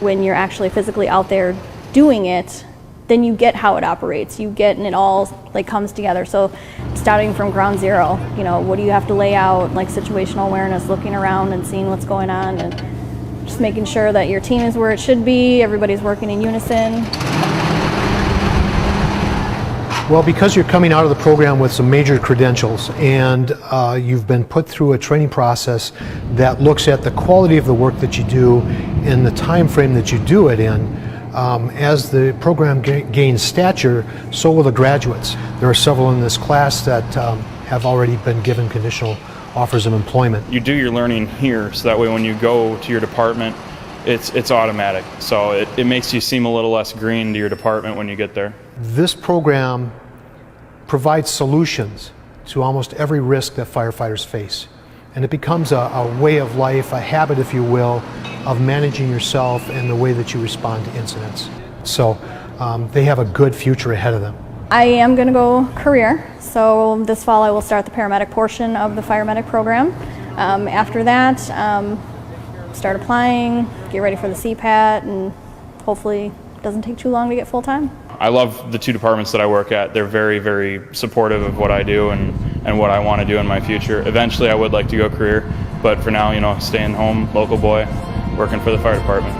When you're actually physically out there doing it, then you get how it operates. You get, and it all comes together. So starting from ground zero, what do you have to lay out, situational awareness, looking around and seeing what's going on, and just making sure that your team is where it should be, everybody's working in unison. Well, because you're coming out of the program with some major credentials and you've been put through a training process that looks at the quality of the work that you do and the time frame that you do it in, as the program gains stature, so will the graduates. There are several in this class that have already been given conditional offers of employment. You do your learning here, so that way when you go to your department, it's automatic. So it makes you seem a little less green to your department when you get there. This program provides solutions to almost every risk that firefighters face. And it becomes a way of life, a habit, if you will, of managing yourself and the way that you respond to incidents. So they have a good future ahead of them. I am going to go career, so this fall I will start the paramedic portion of the fire medic program. After that, start applying, get ready for the CPAT, and hopefully it doesn't take too long to get full-time. I love the 2 departments that I work at. They're very, very supportive of what I do and what I want to do in my future. Eventually I would like to go career, but for now, staying home, local boy, working for the fire department.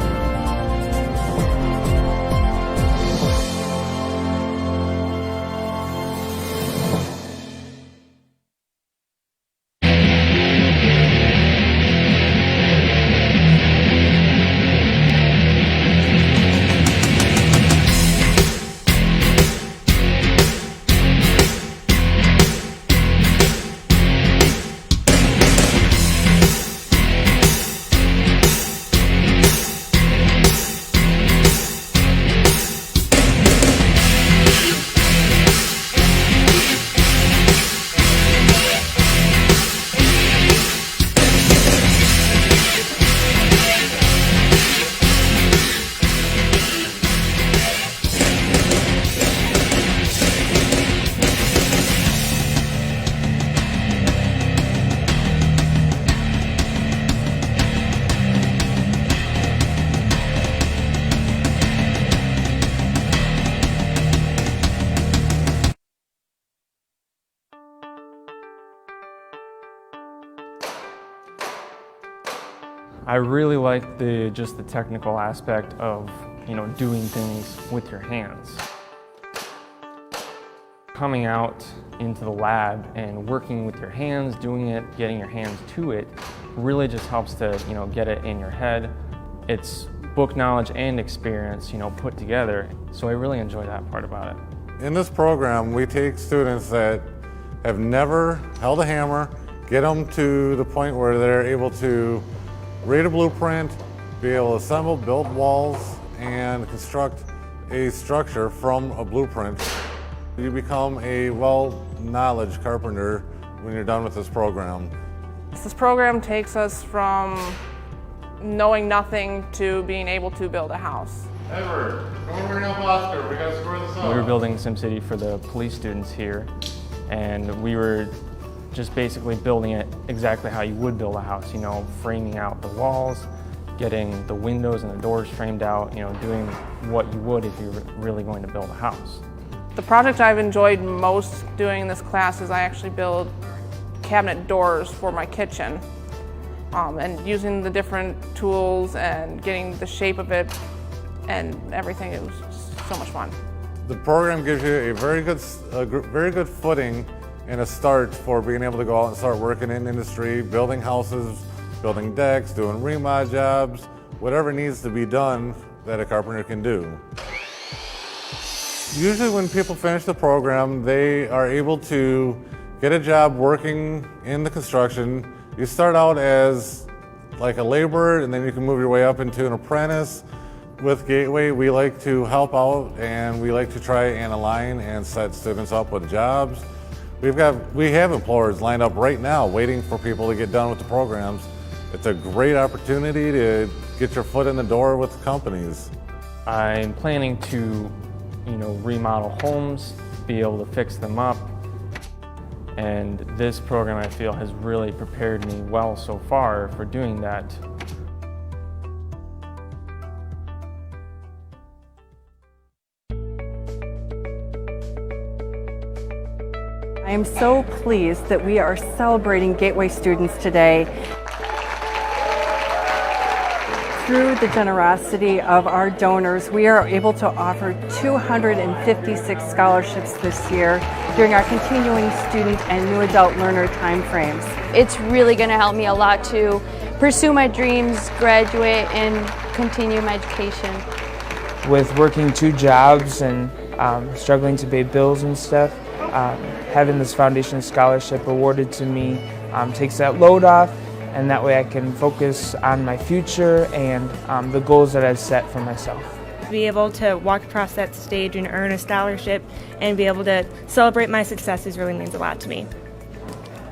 really like just the technical aspect of, doing things with your hands. Coming out into the lab and working with your hands, doing it, getting your hands to it, really just helps to, get it in your head. It's book knowledge and experience, put together. So I really enjoy that part about it. In this program, we take students that have never held a hammer, get them to the point where they're able to read a blueprint, be able to assemble, build walls, and construct a structure from a blueprint. You become a well-knowledge carpenter when you're done with this program. This program takes us from knowing nothing to being able to build a house. Edward, come over and help Oscar. We got to square this up. We were building SimCity for the police students here, and we were just basically building it exactly how you would build a house, framing out the walls, getting the windows and the doors framed out, doing what you would if you were really going to build a house. The project I've enjoyed most doing in this class is I actually build cabinet doors for my kitchen. And using the different tools and getting the shape of it and everything, it was just so much fun. The program gives you a very good footing and a start for being able to go out and start working in industry, building houses, building decks, doing remod jobs, whatever needs to be done that a carpenter can do. Usually when people finish the program, they are able to get a job working in the construction. You start out as like a laborer, and then you can move your way up into an apprentice. With Gateway, we like to help out, and we like to try and align and set students up with jobs. We have employers lined up right now waiting for people to get done with the programs. It's a great opportunity to get your foot in the door with the companies. I'm planning to remodel homes, be able to fix them up, and this program I feel has really prepared me well so far for doing that. I am so pleased that we are celebrating Gateway students today. Through the generosity of our donors, we are able to offer 256 scholarships this year during our continuing student and new adult learner timeframes. It's really going to help me a lot to pursue my dreams, graduate, and continue my education. With working 2 jobs and struggling to pay bills and stuff, having this foundation scholarship awarded to me takes that load off, and that way I can focus on my future and the goals that I've set for myself. To be able to walk across that stage and earn a scholarship and be able to celebrate my successes really means a lot to me.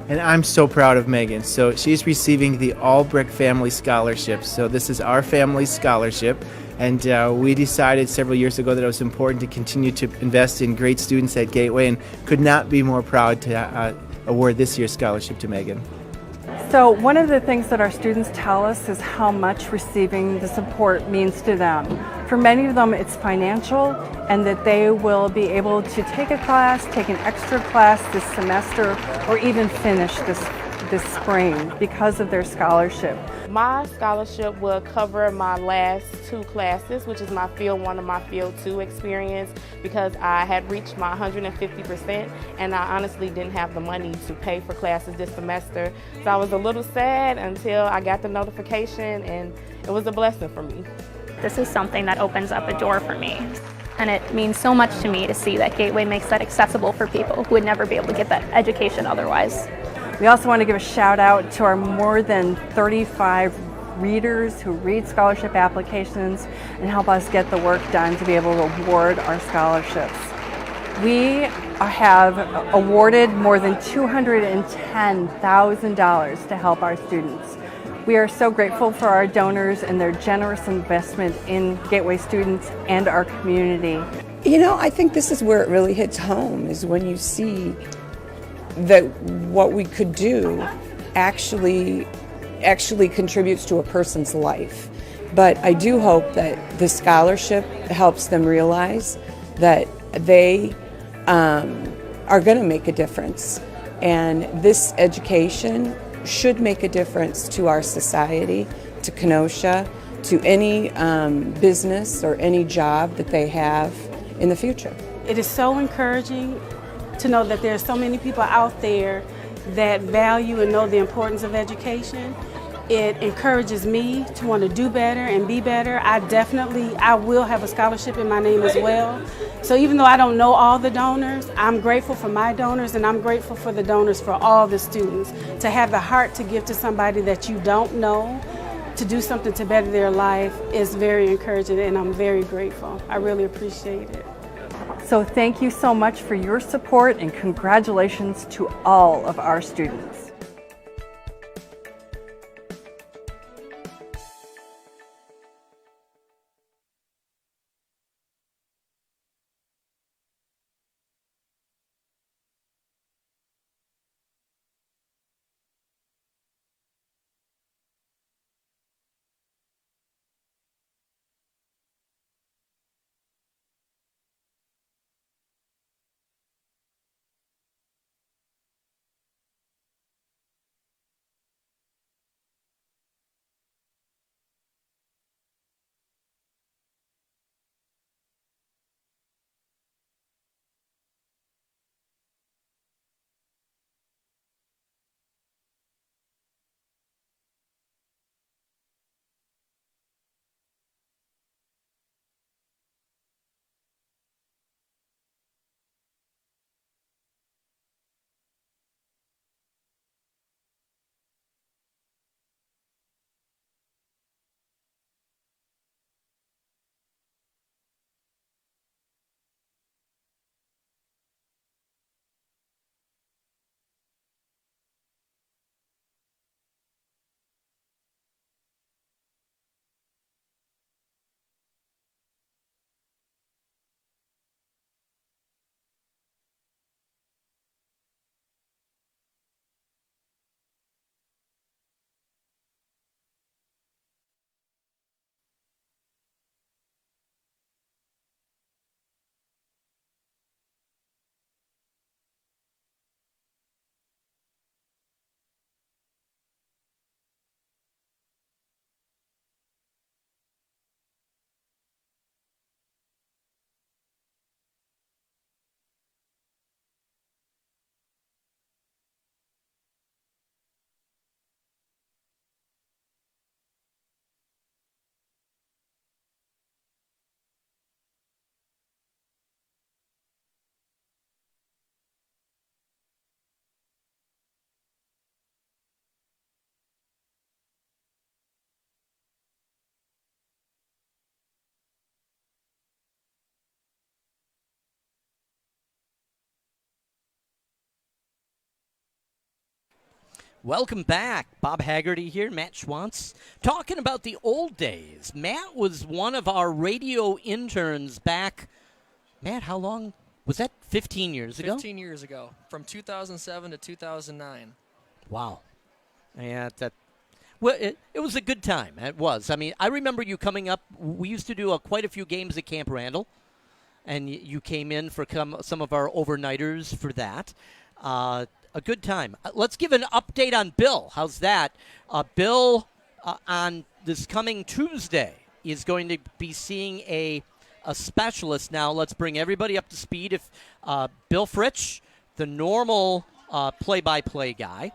And I'm so proud of Megan. So she's receiving the Albrecht Family Scholarship. So this is our family scholarship. And we decided several years ago that it was important to continue to invest in great students at Gateway, and could not be more proud to award this year's scholarship to Megan. So one of the things that our students tell us is how much receiving the support means to them. For many of them, it's financial, and that they will be able to take a class, take an extra class this semester, or even finish this spring because of their scholarship. My scholarship will cover my last 2 classes, which is my Field 1 and my Field 2 experience, because I had reached my 150% and I honestly didn't have the money to pay for classes this semester. So I was a little sad until I got the notification, and it was a blessing for me. This is something that opens up a door for me. And it means so much to me to see that Gateway makes that accessible for people who would never be able to get that education otherwise. We also want to give a shout out to our more than 35 readers who read scholarship applications and help us get the work done to be able to award our scholarships. We have awarded more than $210,000 to help our students. We are so grateful for our donors and their generous investment in Gateway students and our community. I think this is where it really hits home, is when you see that what we could do actually contributes to a person's life. But I do hope that the scholarship helps them realize that they are going to make a difference. And this education should make a difference to our society, to Kenosha, to any business or any job that they have in the future. It is so encouraging to know that there are so many people out there that value and know the importance of education. It encourages me to want to do better and be better. I will have a scholarship in my name as well. So even though I don't know all the donors, I'm grateful for my donors, and I'm grateful for the donors for all the students. To have the heart to give to somebody that you don't know, to do something to better their life, is very encouraging, and I'm very grateful. I really appreciate it. So thank you so much for your support, and congratulations to all of our students. Welcome back. Bob Haggerty here, Matt Schwantz, talking about the old days. Matt was one of our radio interns back, Matt, how long? Was that 15 years ago? 15 years ago, from 2007 to 2009. Wow. Yeah, well, it was a good time. It was. I mean, I remember you coming up. We used to do quite a few games at Camp Randall, and you came in for some of our overnighters for that. A good time. Let's give an update on Bill. How's that? Bill, on this coming Tuesday, is going to be seeing a specialist. Now, let's bring everybody up to speed. If Bill Fritsch, the normal play-by-play guy,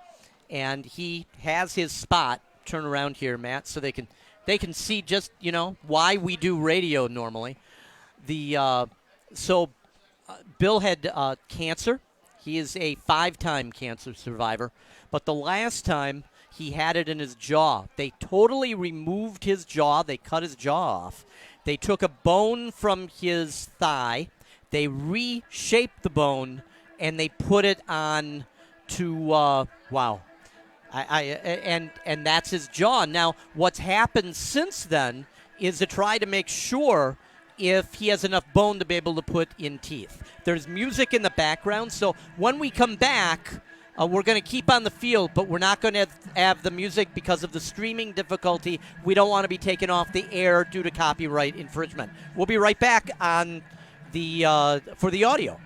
and he has his spot. Turn around here, Matt, so they can see just why we do radio normally. So Bill had cancer. He is a 5-time cancer survivor, but the last time he had it in his jaw. They totally removed his jaw. They cut his jaw off. They took a bone from his thigh. They reshaped the bone, and they put it on to, wow. And that's his jaw. Now, what's happened since then is to try to make sure if he has enough bone to be able to put in teeth. There's music in the background, so when we come back, we're going to keep on the field, but we're not going to have the music because of the streaming difficulty. We don't want to be taken off the air due to copyright infringement. We'll be right back on for the audio.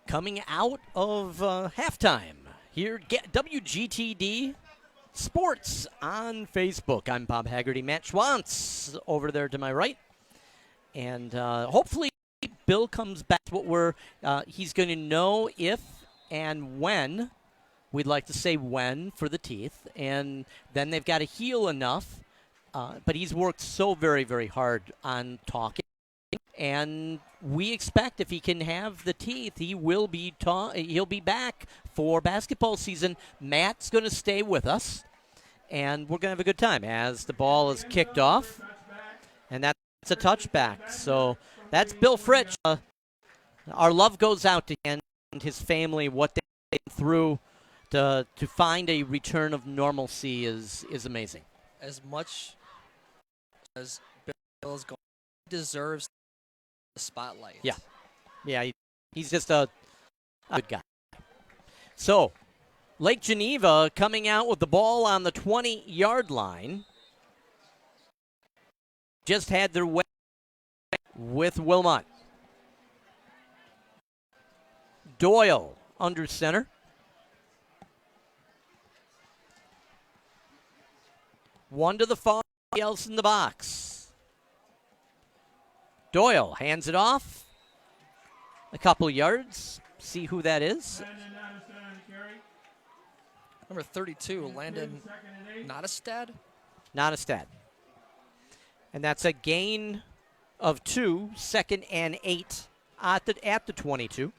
coming out of halftime here at WGTD Sports on Facebook. I'm Bob Haggerty. Matt Schwantz over there to my right. And hopefully Bill comes back. He's going to know if and when. We'd like to say when for the teeth. And then they've got to heal enough. But he's worked so very, very hard on talking. And we expect if he can have the teeth, he'll be back for basketball season. Matt's going to stay with us, and we're going to have a good time as the ball is kicked off, and that's a touchback. So that's Bill Fritsch. Our love goes out to him and his family. What they went through to find a return of normalcy is amazing. As much as Bill is going, he deserves the spotlight. Yeah, he's just a good guy. So, Lake Geneva coming out with the ball on the 20-yard line. Just had their way with Wilmot. Doyle under center. One to the far, else in the box. Doyle hands it off. A couple yards. See who that is. Number 32, Landon Nottestad. Nottestad. And that's a gain of 2, 2nd and 8 at the 22.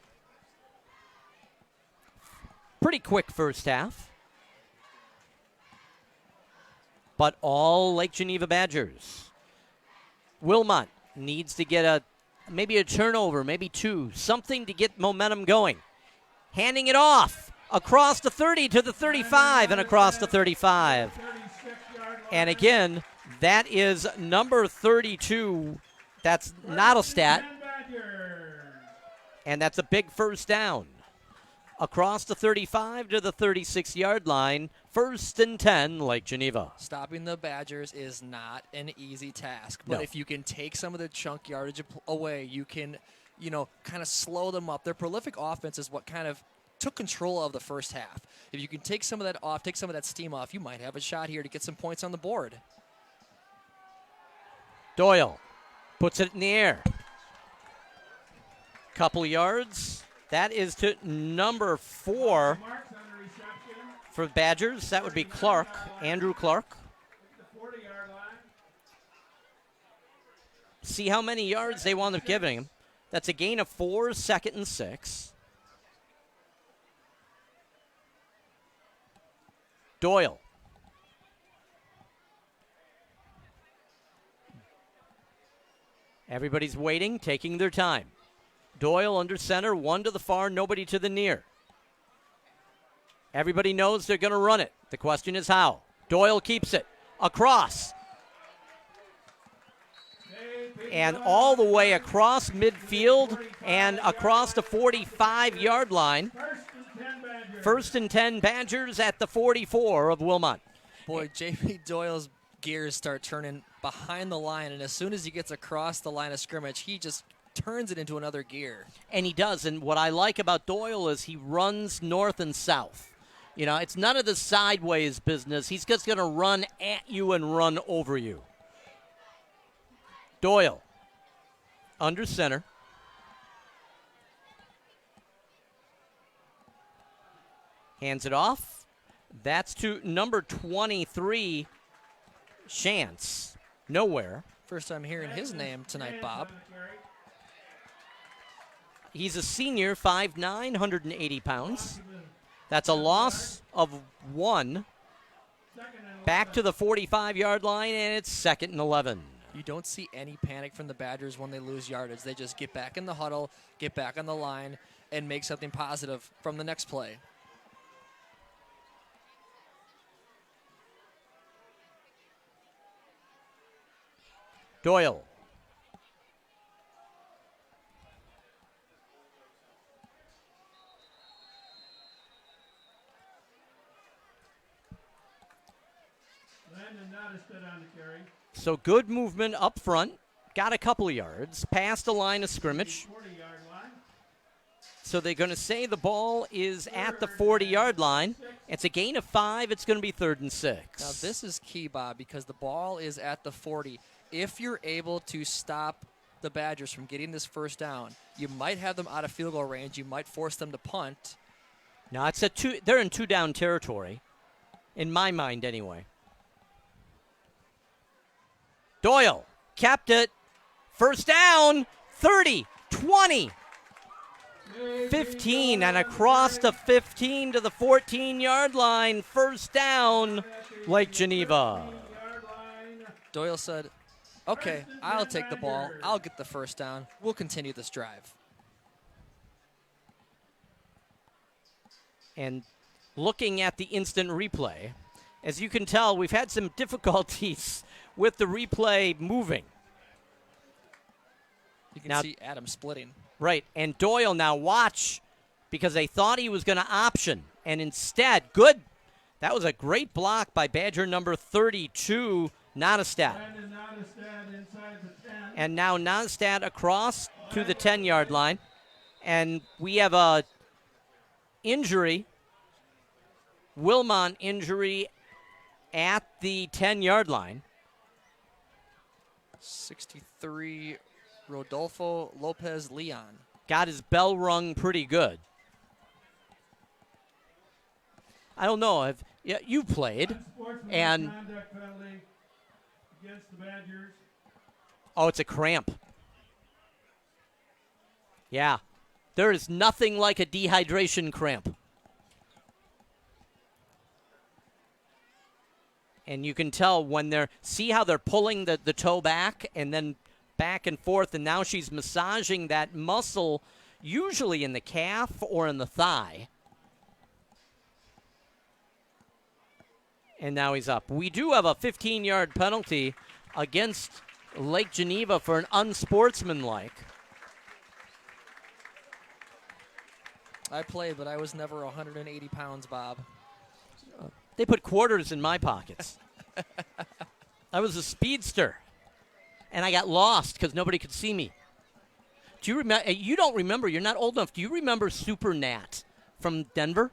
Pretty quick first half. But all Lake Geneva Badgers. Wilmot needs to get maybe a turnover, maybe 2, something to get momentum going. Handing it off across the 30 to the 35 and across the 35. And again, that is number 32. That's Nottestad. And that's a big first down. Across the 35 to the 36-yard line, 1st and 10, Lake Geneva. Stopping the Badgers is not an easy task, but No. if you can take some of the chunk yardage away, you can, kind of slow them up. Their prolific offense is what kind of took control of the first half. If you can take some of that off, take some of that steam off, you might have a shot here to get some points on the board. Doyle puts it in the air. Couple yards. That is to number 4 for Badgers. That would be Clark, Andrew Clark. See how many yards they wound up giving him. That's a gain of 4, 2nd and 6. Doyle. Everybody's waiting, taking their time. Doyle under center, 1 to the far, nobody to the near. Everybody knows they're going to run it. The question is how. Doyle keeps it across. And all the way across midfield and across the 45-yard line. 1st and 10 Badgers at the 44 of Wilmot. Boy, J.P. Doyle's gears start turning behind the line, and as soon as he gets across the line of scrimmage, he just turns it into another gear. And he does. And what I like about Doyle is he runs north and south. It's none of the sideways business. He's just going to run at you and run over you. Doyle under center. Hands it off. That's to number 23, Chance. Nowhere. First time hearing his name tonight, Bob. He's a senior, 5'9", 180 pounds. That's a loss of 1. Back to the 45-yard line, and it's 2nd and 11. You don't see any panic from the Badgers when they lose yardage. They just get back in the huddle, get back on the line, and make something positive from the next play. Doyle. So good movement up front. Got a couple of yards. Past the line of scrimmage. So they're going to say the ball is at the 40-yard line. It's a gain of 5. It's going to be 3rd and 6. Now, this is key, Bob, because the ball is at the 40. If you're able to stop the Badgers from getting this first down, you might have them out of field goal range. You might force them to punt. Now, it's they're in 2-down territory, in my mind anyway. Doyle kept it. First down, 30, 20, 15, and across the 15 to the 14-yard line. First down, Lake Geneva. Doyle said, okay, I'll take the ball. I'll get the first down. We'll continue this drive. And looking at the instant replay, as you can tell, we've had some difficulties with the replay moving. You can see Adam splitting. Right, and Doyle now watch, because they thought he was going to option, and instead, good. That was a great block by Badger number 32, Nottestad. And now Nottestad across to the 10-yard line, and we have a injury, Wilmot injury at the 10-yard line. 63, Rodolfo Lopez Leon. Got his bell rung pretty good. I don't know if you played, and oh, it's a cramp. Yeah, there is nothing like a dehydration cramp. And you can tell when see how they're pulling the toe back and then back and forth, and now she's massaging that muscle, usually in the calf or in the thigh. And now he's up. We do have a 15-yard penalty against Lake Geneva for an unsportsmanlike. I played, but I was never 180 pounds, Bob. They put quarters in my pockets. I was a speedster, and I got lost because nobody could see me. Do you remember? You don't remember. You're not old enough. Do you remember Super Nat from Denver?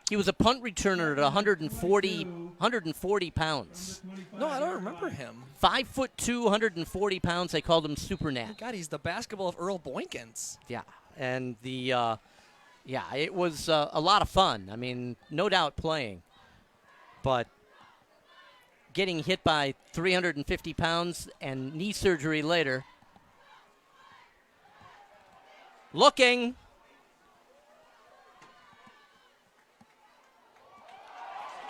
He was a punt returner at 140 pounds. No, I don't remember him. 5'2", 140 pounds. They called him Super Nat. Oh God, he's the basketball of Earl Boykins. Yeah, and it was a lot of fun. I mean, no doubt playing, but getting hit by 350 pounds and knee surgery later. Looking.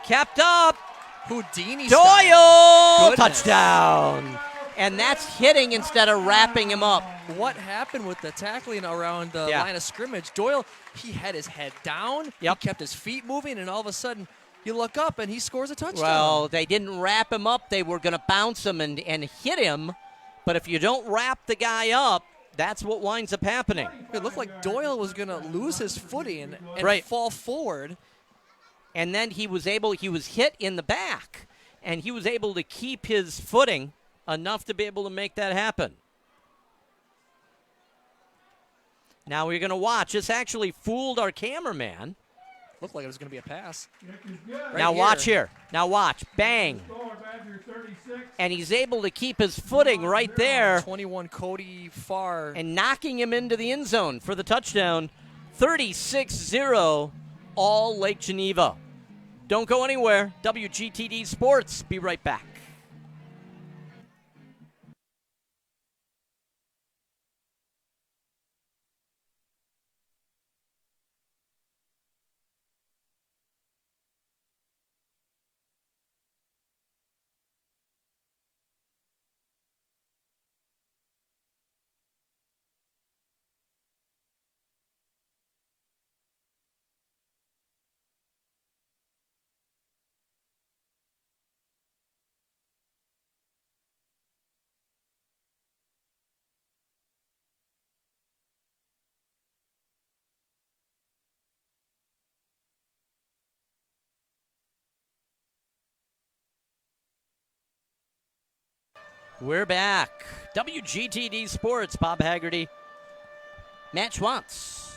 Kept up. Houdini Doyle! style. Touchdown. And that's hitting instead of wrapping him up. What happened with the tackling around the line of scrimmage? Doyle, he had his head down. He kept his feet moving, and all of a sudden, you look up, and he scores a touchdown. Well, they didn't wrap him up. They were going to bounce him and hit him. But if you don't wrap the guy up, that's what winds up happening. It looked like Doyle was going to lose his footing and fall forward. And then he was hit in the back, and he was able to keep his footing enough to be able to make that happen. Now we're going to watch. This actually fooled our cameraman. Looked like it was going to be a pass. Now watch here. Now watch. Bang. And he's able to keep his footing right there. 21 Cody Farr. And knocking him into the end zone for the touchdown. 36-0, all Lake Geneva. Don't go anywhere. WGTD Sports. Be right back. We're back. WGTD Sports, Bob Haggerty, Matt Schwantz.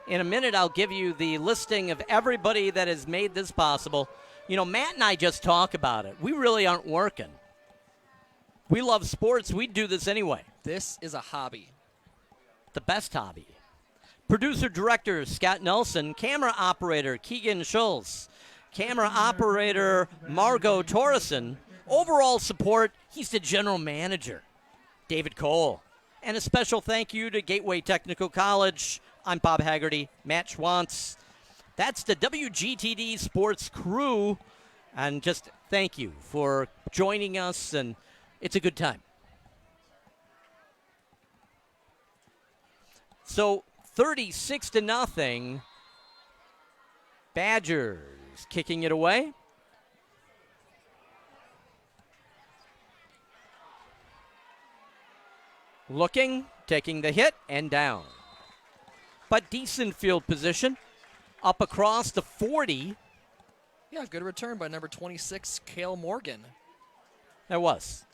In a minute, I'll give you the listing of everybody that has made this possible. You know, Matt and I just talk about it. We really aren't working. We love sports. We'd do this anyway. This is a hobby. The best hobby. Producer-director Scott Nelson. Camera operator Keegan Schultz. Camera operator Margot Torreson. Overall support, he's the general manager, David Cole. And a special thank you to Gateway Technical College. I'm Bob Haggerty, Matt Schwantz. That's the WGTD Sports crew. And just thank you for joining us, and it's a good time. So 36-0. Badgers kicking it away. Looking, taking the hit, and down. But decent field position. Up across the 40. Yeah, good return by number 26, Cale Morgan. There was.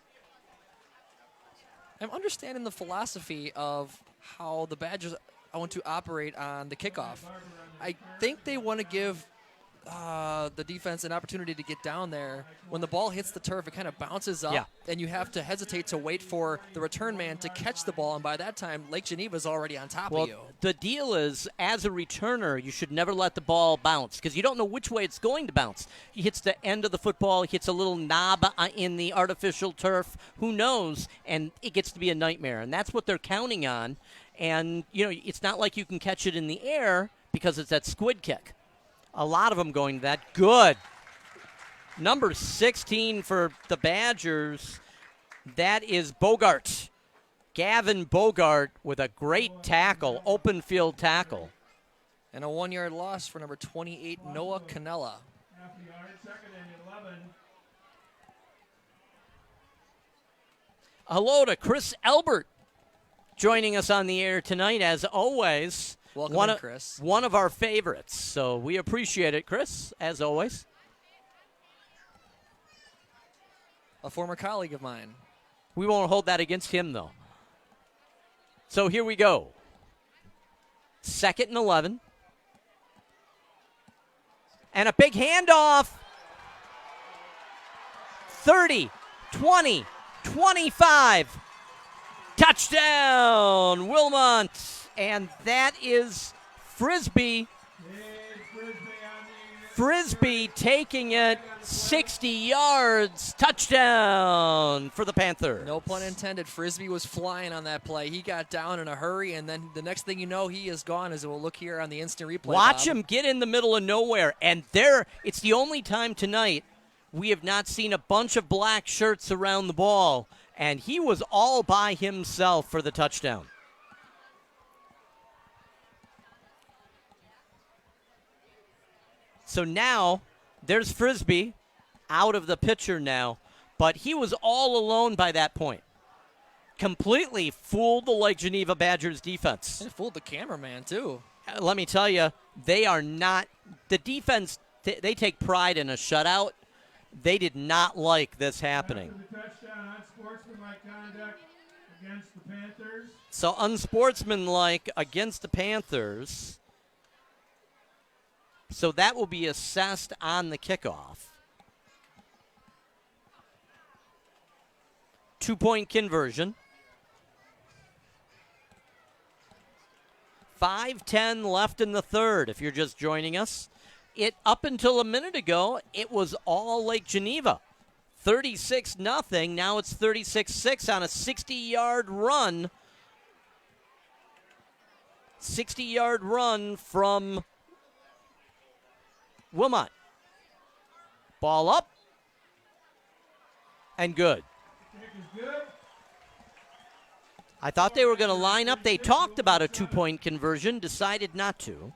I'm understanding the philosophy of how the Badgers want to operate on the kickoff. I think they want to give the defense an opportunity to get down there. When the ball hits the turf, it kind of bounces up, and you have to hesitate to wait for the return man to catch the ball, and by that time, Lake Geneva is already on top of you. The deal is, as a returner, you should never let the ball bounce because you don't know which way it's going to bounce. He hits the end of the football, he hits a little knob in the artificial turf, who knows, and it gets to be a nightmare, and that's what they're counting on. And, you know, it's not like you can catch it in the air because it's that squid kick. A lot of them going to that. Good. Number 16 for the Badgers, that is Bogart. Gavin Bogart with a great tackle, open field tackle. And a 1-yard loss for number 28, Noah Canella. Hello to Chris Elbert joining us on the air tonight, as always. Welcome in, Chris. One of our favorites, so we appreciate it, Chris, as always. A former colleague of mine. We won't hold that against him, though. So here we go. 2nd and 11. And a big handoff. 30, 20, 25. Touchdown, Wilmot. And that is Frisbee. Frisbee taking it 60 yards. Touchdown for the Panther. No pun intended. Frisbee was flying on that play. He got down in a hurry, and then the next thing you know, he is gone, as we'll look here on the instant replay. Watch him get in the middle of nowhere. And there, it's the only time tonight we have not seen a bunch of black shirts around the ball. And he was all by himself for the touchdown. So now, there's Frisbee out of the picture now, but he was all alone by that point. Completely fooled the Lake Geneva Badgers defense. It fooled the cameraman, too. Let me tell you, they are not, the defense, they take pride in a shutout. They did not like this happening. So unsportsmanlike against the Panthers. So that will be assessed on the kickoff. 2-point conversion. 5:10 left in the third, if you're just joining us. Up until a minute ago, it was all Lake Geneva. 36-0. Now it's 36-6 on a 60-yard run. 60-yard run from Wilmot. Ball up. And good. I thought they were going to line up. They talked about a 2-point conversion, decided not to.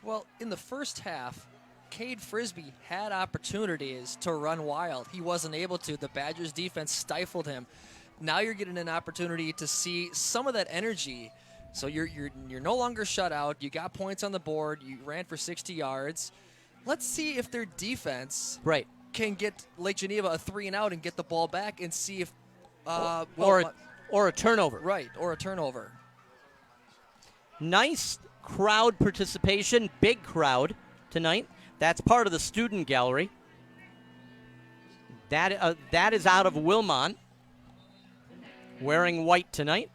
Well, in the first half, Cade Frisbee had opportunities to run wild. He wasn't able to. The Badgers defense stifled him. Now you're getting an opportunity to see some of that energy. So you're no longer shut out. You got points on the board. You ran for 60 yards. Let's see if their defense right can get Lake Geneva a 3-and-out and get the ball back and see if Or a turnover. Right, or a turnover. Nice crowd participation, big crowd tonight. That's part of the student gallery. That is out of Wilmot, wearing white tonight.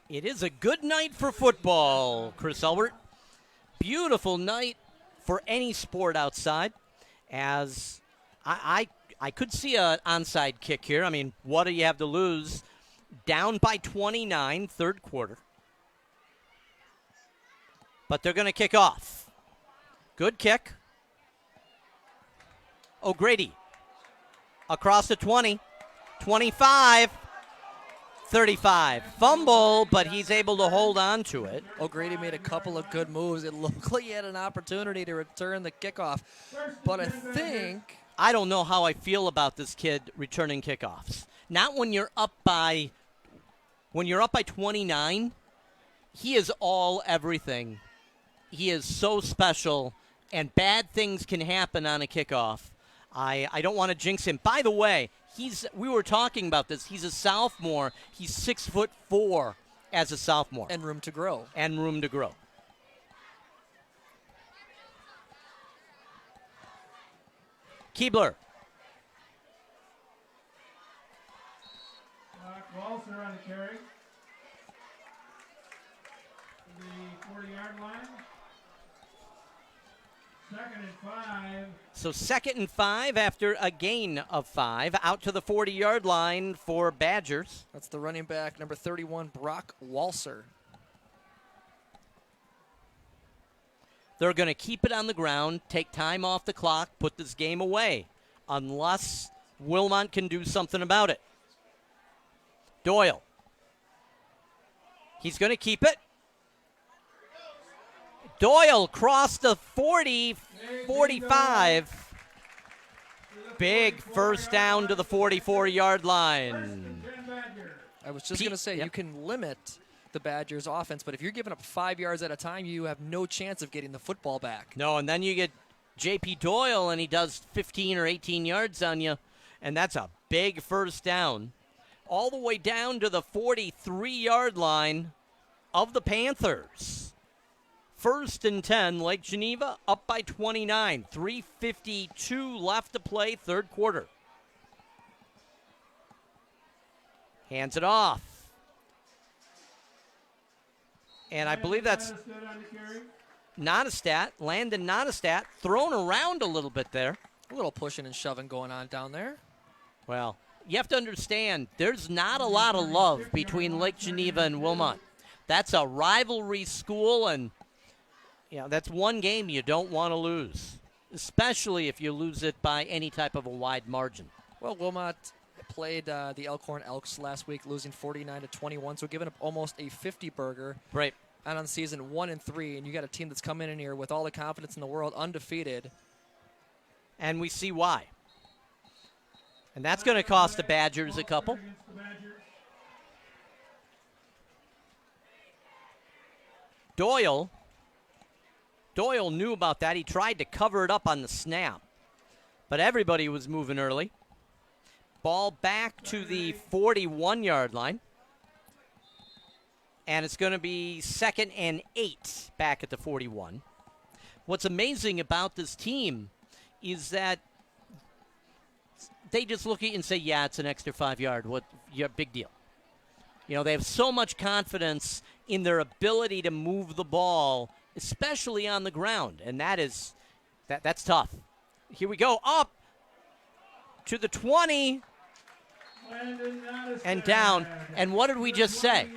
It is a good night for football, Chris Elbert. Beautiful night for any sport outside, as I could see an onside kick here. I mean, what do you have to lose? Down by 29, third quarter. But they're going to kick off. Good kick. O'Grady across the 20, 25. 35. Fumble, but he's able to hold on to it. O'Grady made a couple of good moves. It looked like he had an opportunity to return the kickoff. But I don't know how I feel about this kid returning kickoffs. Not when you're up by 29. He is all everything. He is so special, and bad things can happen on a kickoff. I don't want to jinx him. By the way, we were talking about this. He's a sophomore. He's 6'4" as a sophomore. And room to grow. Keebler. Walser on the carry. The 40-yard line. 2nd and 5. So 2nd and 5 after a gain of 5. Out to the 40-yard line for Badgers. That's the running back, number 31, Brock Walser. They're going to keep it on the ground, take time off the clock, put this game away, unless Wilmot can do something about it. Doyle. He's going to keep it. Doyle crossed the 40, 45. Big first down to the 44-yard line. I was just going to say, you can limit the Badgers' offense, but if you're giving up 5 yards at a time, you have no chance of getting the football back. No, and then you get J.P. Doyle, and he does 15 or 18 yards on you, and that's a big first down. All the way down to the 43-yard line of the Panthers. 1st and 10, Lake Geneva up by 29. 3:52 left to play, third quarter. Hands it off. And I believe that's Nottestad, Landon Nottestad, thrown around a little bit there. A little pushing and shoving going on down there. Well, you have to understand, there's not a lot of love between Lake Geneva and Wilmot. That's a rivalry school, and that's one game you don't want to lose, especially if you lose it by any type of a wide margin. Well, Wilmot played the Elkhorn Elks last week, losing 49-21, so giving up almost a 50-burger. Right. And on the season 1-3, and you got a team that's coming in here with all the confidence in the world, undefeated. And we see why. And that's going to cost the Badgers a couple. Doyle knew about that. He tried to cover it up on the snap, but everybody was moving early. Ball back to the 41-yard line. And it's going to be 2nd and 8 back at the 41. What's amazing about this team is that they just look at you and say, yeah, it's an extra 5 yard. Big deal. They have so much confidence in their ability to move the ball, especially on the ground, and that's tough. Here we go, up to the 20, and down. And what did we just say?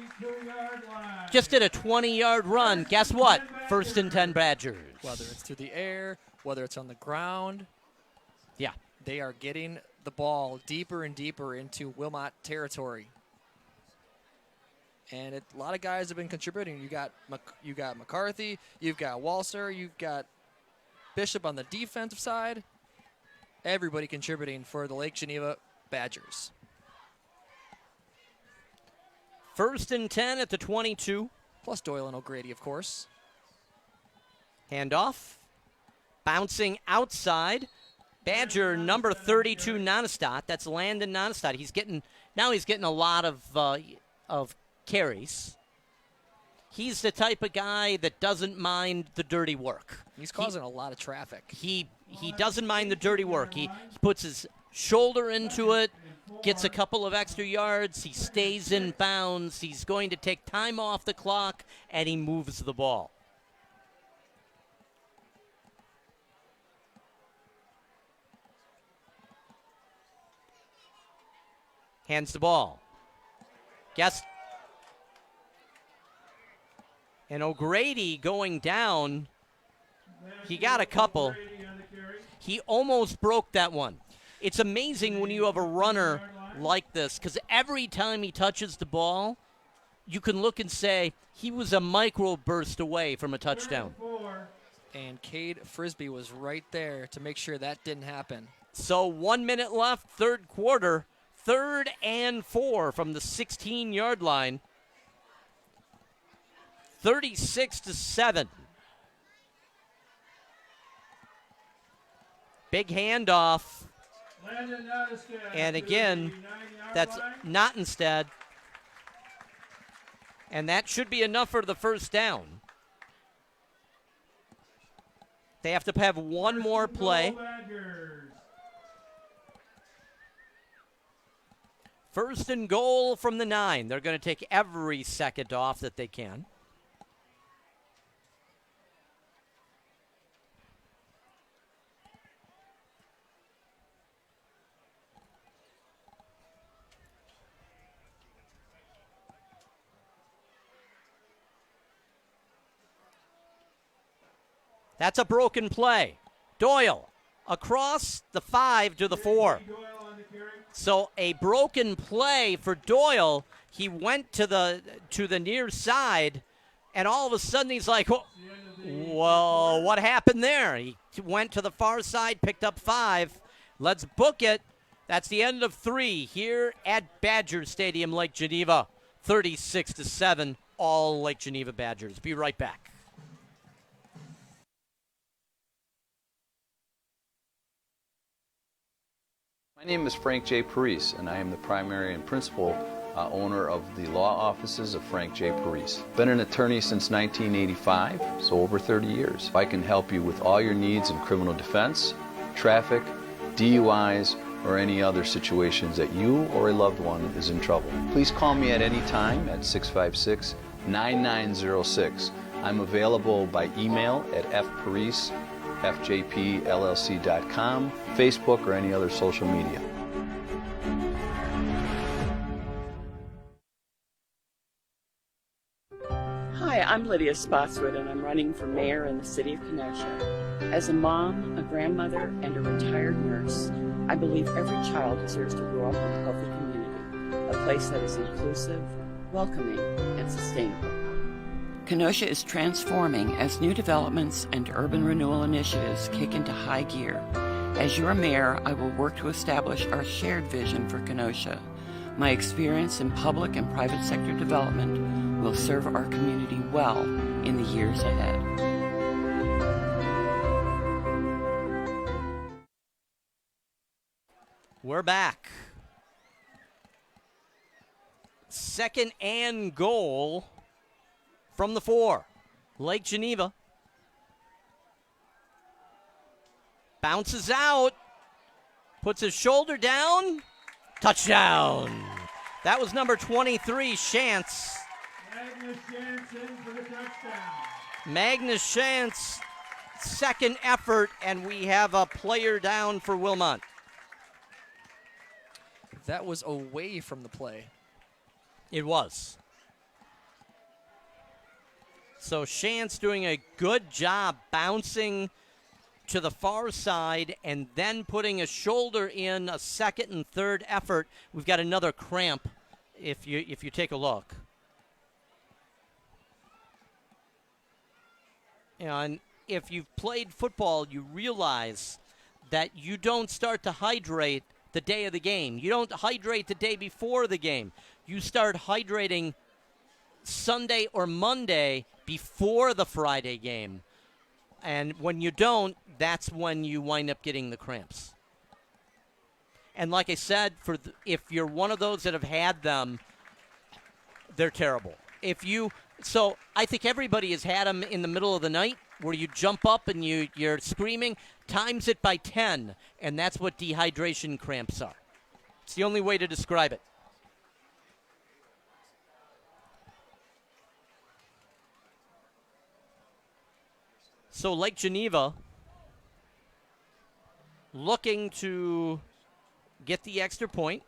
Just did a 20-yard run. Guess what? 1st and 10 Badgers. Whether it's through the air, whether it's on the ground. Yeah. They are getting the ball deeper and deeper into Wilmot territory. And a lot of guys have been contributing. You got McCarthy, you've got Walser, you've got Bishop on the defensive side. Everybody contributing for the Lake Geneva Badgers. 1st and 10 at the 22. Plus Doyle and O'Grady, of course. Handoff. Bouncing outside. Badger number 32, Nonestad. That's Landon Nonestad. He's getting a lot of carries. He's the type of guy that doesn't mind the dirty work. He's causing a lot of traffic. He doesn't mind the dirty work. He puts his shoulder into it, gets a couple of extra yards. He stays in bounds. He's going to take time off the clock, and he moves the ball. Hands the ball. Guess. And O'Grady going down. He got a couple. He almost broke that one. It's amazing when you have a runner like this, because every time he touches the ball, you can look and say he was a micro burst away from a touchdown. And Cade Frisbee was right there to make sure that didn't happen. So 1 minute left, third quarter. 3rd and 4 from the 16-yard line. 36-7. Big handoff. And again, that's Nottenstead. And that should be enough for the first down. They have to have one more play. 1st and goal from the 9. They're going to take every second off that they can. That's a broken play. Doyle across the 5 to the 4. So a broken play for Doyle. He went to the near side, and all of a sudden he's like, well, what happened there? He went to the far side, picked up 5. Let's book it. That's the end of 3 here at Badger Stadium, Lake Geneva. 36-7, all Lake Geneva Badgers. Be right back. My name is Frank J. Parise, and I am the primary and principal owner of the law offices of Frank J. Parise. Been an attorney since 1985, so over 30 years. I can help you with all your needs in criminal defense, traffic, DUIs, or any other situations that you or a loved one is in trouble. Please call me at any time at 656-9906. I'm available by email at fparise@fjpllc.com, Facebook, or any other social media. Hi, I'm Lydia Spotswood, and I'm running for mayor in the city of Kenosha. As a mom, a grandmother, and a retired nurse, I believe every child deserves to grow up in a healthy community, a place that is inclusive, welcoming, and sustainable. Kenosha is transforming as new developments and urban renewal initiatives kick into high gear. As your mayor, I will work to establish our shared vision for Kenosha. My experience in public and private sector development will serve our community well in the years ahead. We're back. 2nd and goal from the 4. Lake Geneva. Bounces out. Puts his shoulder down. Touchdown. That was number 23, Shantz. Magnus Shantz in for the touchdown. Magnus Shantz, second effort, and we have a player down for Wilmot. that was away from the play. It was. So Shantz doing a good job bouncing to the far side and then putting a shoulder in a second and third effort. We've got another cramp if you take a look. And if you've played football, you realize that you don't start to hydrate the day of the game. You don't hydrate the day before the game. You start hydrating Sunday or Monday before the Friday game. And when you don't, that's when you wind up getting the cramps. And like I said, if you're one of those that have had them, they're terrible. So I think everybody has had them in the middle of the night where you jump up and you're screaming, times it by 10, and that's what dehydration cramps are. It's the only way to describe it. So Lake Geneva looking to get the extra point.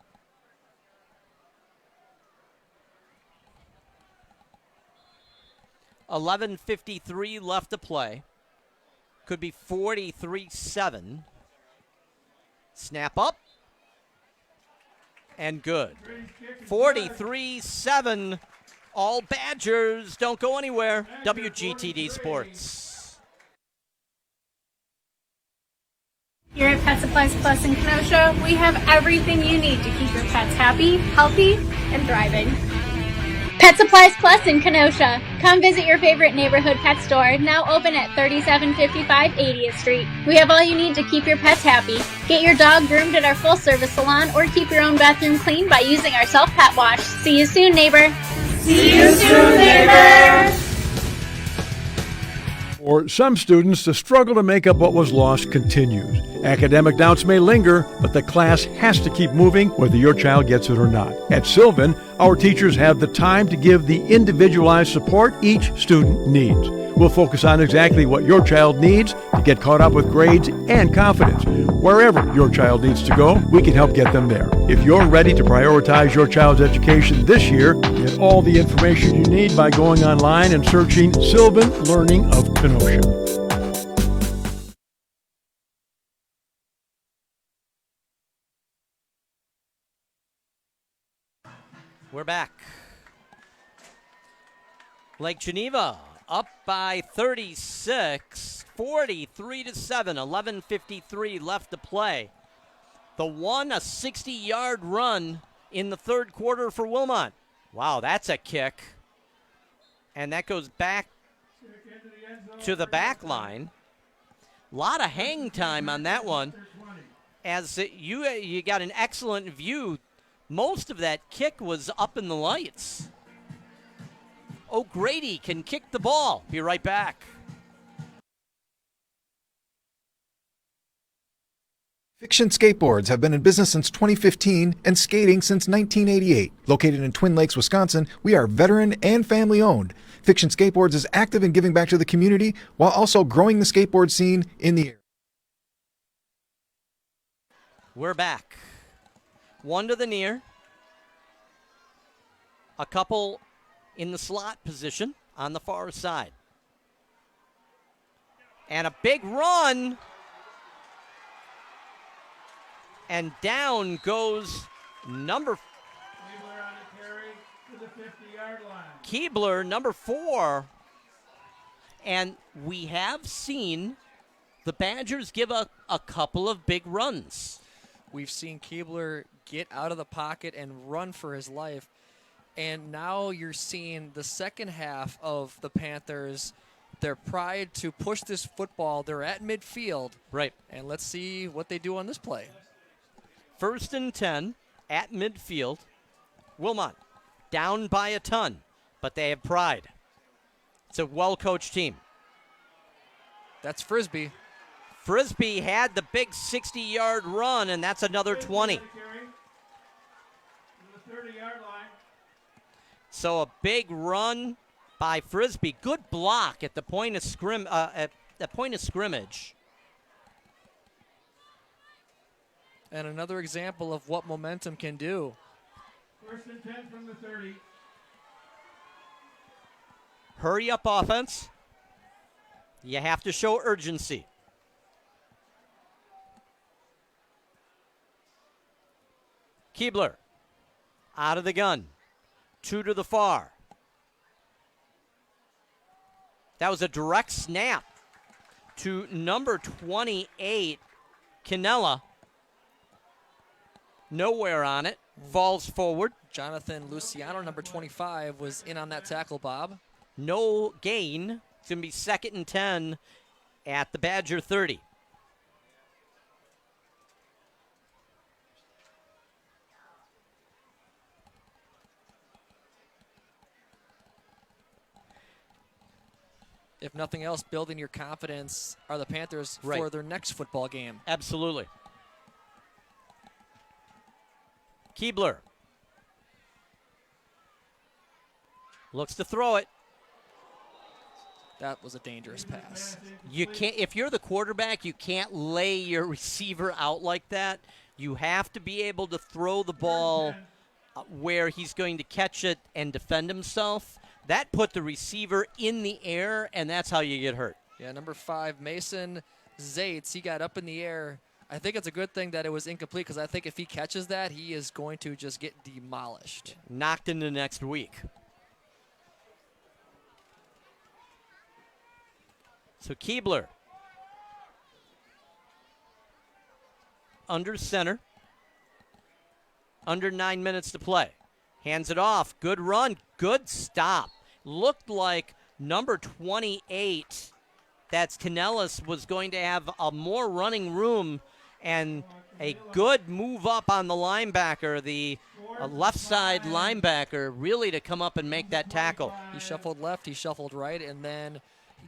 $11:53 left to play. Could be 43-7. Snap up. And good. 43-7. All Badgers. Don't go anywhere. WGTD Sports. Here at Pet Supplies Plus in Kenosha, we have everything you need to keep your pets happy, healthy, and thriving. Pet Supplies Plus in Kenosha. Come visit your favorite neighborhood pet store, now open at 3755 80th Street. We have all you need to keep your pets happy. Get your dog groomed at our full-service salon or keep your own bathroom clean by using our self-pet wash. See you soon, neighbor. See you soon, neighbor. For some students, the struggle to make up what was lost continues. Academic doubts may linger, but the class has to keep moving whether your child gets it or not. At Sylvan, our teachers have the time to give the individualized support each student needs. We'll focus on exactly what your child needs to get caught up with grades and confidence. Wherever your child needs to go, we can help get them there. If you're ready to prioritize your child's education this year, get all the information you need by going online and searching Sylvan Learning of Kenosha. We're back. Lake Geneva up by 36, 43-7, 11:53 left to play. The one, a 60-yard run in the third quarter for Wilmot. Wow, that's a kick. And that goes back to the back line. A lot of hang time on that one. As you got an excellent view. Most of that kick was up in the lights. O'Grady can kick the ball. Be right back. Fiction Skateboards have been in business since 2015 and skating since 1988. Located in Twin Lakes, Wisconsin, we are veteran and family owned. Fiction Skateboards is active in giving back to the community while also growing the skateboard scene in the area. We're back. One to the near. A couple in the slot position on the far side. And a big run. And down goes number Keebler, number 4. And we have seen the Badgers give a couple of big runs. We've seen Keebler get out of the pocket and run for his life. And now you're seeing the second half of the Panthers, their pride to push this football. They're at midfield. Right. And let's see what they do on this play. 1st and 10 at midfield. Wilmot down by a ton, but they have pride. It's a well-coached team. That's Frisbee. Frisbee had the big 60-yard run, and that's another 20. So a big run by Frisbee. Good block at the point of scrimmage. And another example of what momentum can do. 1st and 10 from the 30. Hurry up offense. You have to show urgency. Keebler out of the gun. 2 to the far. That was a direct snap to number 28, Canella. Nowhere on it. Falls forward. Jonathan Luciano, number 25, was in on that tackle, Bob. No gain. It's going to be 2nd and 10 at the Badger 30. If nothing else, building your confidence are the Panthers Right. for their next football game. Absolutely. Keebler looks to throw it. That was a dangerous pass. You can't, if you're the quarterback, you can't lay your receiver out like that. You have to be able to throw the ball where he's going to catch it and defend himself. That put the receiver in the air, and that's how you get hurt. Yeah, number 5, Mason Zaitz, he got up in the air. I think it's a good thing that it was incomplete, because I think if he catches that, he is going to just get demolished. Knocked into next week. So Keebler under center. Under 9 minutes to play. Hands it off. Good run. Good stop. Looked like number 28, that's Canellis, was going to have a more running room, and a good move up on the linebacker, the left side linebacker, really to come up and make that tackle. He shuffled left, he shuffled right, and then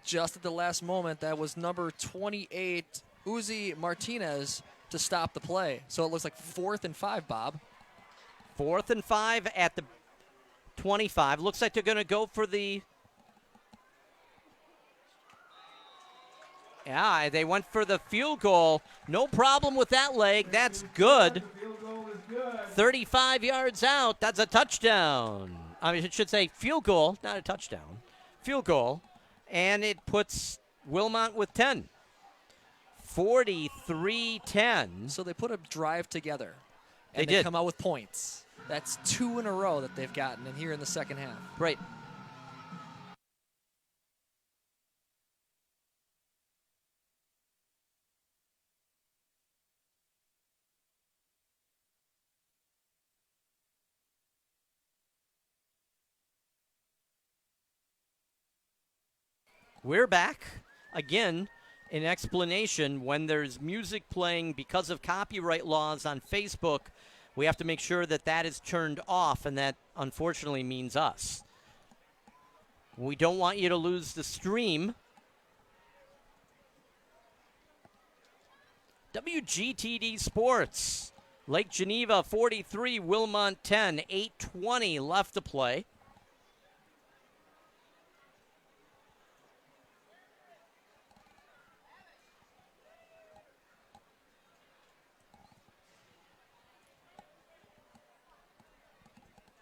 just at the last moment, that was number 28, Uzi Martinez, to stop the play. So it looks like 4th and 5, Bob. 4th and 5 at the 25. Looks like they're going to go for the... Yeah, they went for the field goal. No problem with that leg. That's good. 35 yards out. That's a touchdown. I mean, it should say field goal, not a touchdown. Field goal. And it puts Wilmot with 10. 43-10. So they put a drive together. They And did. come out with points. That's 2 in a row that they've gotten in here in the second half. Right. We're back again. In explanation, when there's music playing because of copyright laws on Facebook, we have to make sure that that is turned off, and that unfortunately means us. We don't want you to lose the stream. WGTD Sports. Lake Geneva 43, Wilmot 10, 8:20 left to play.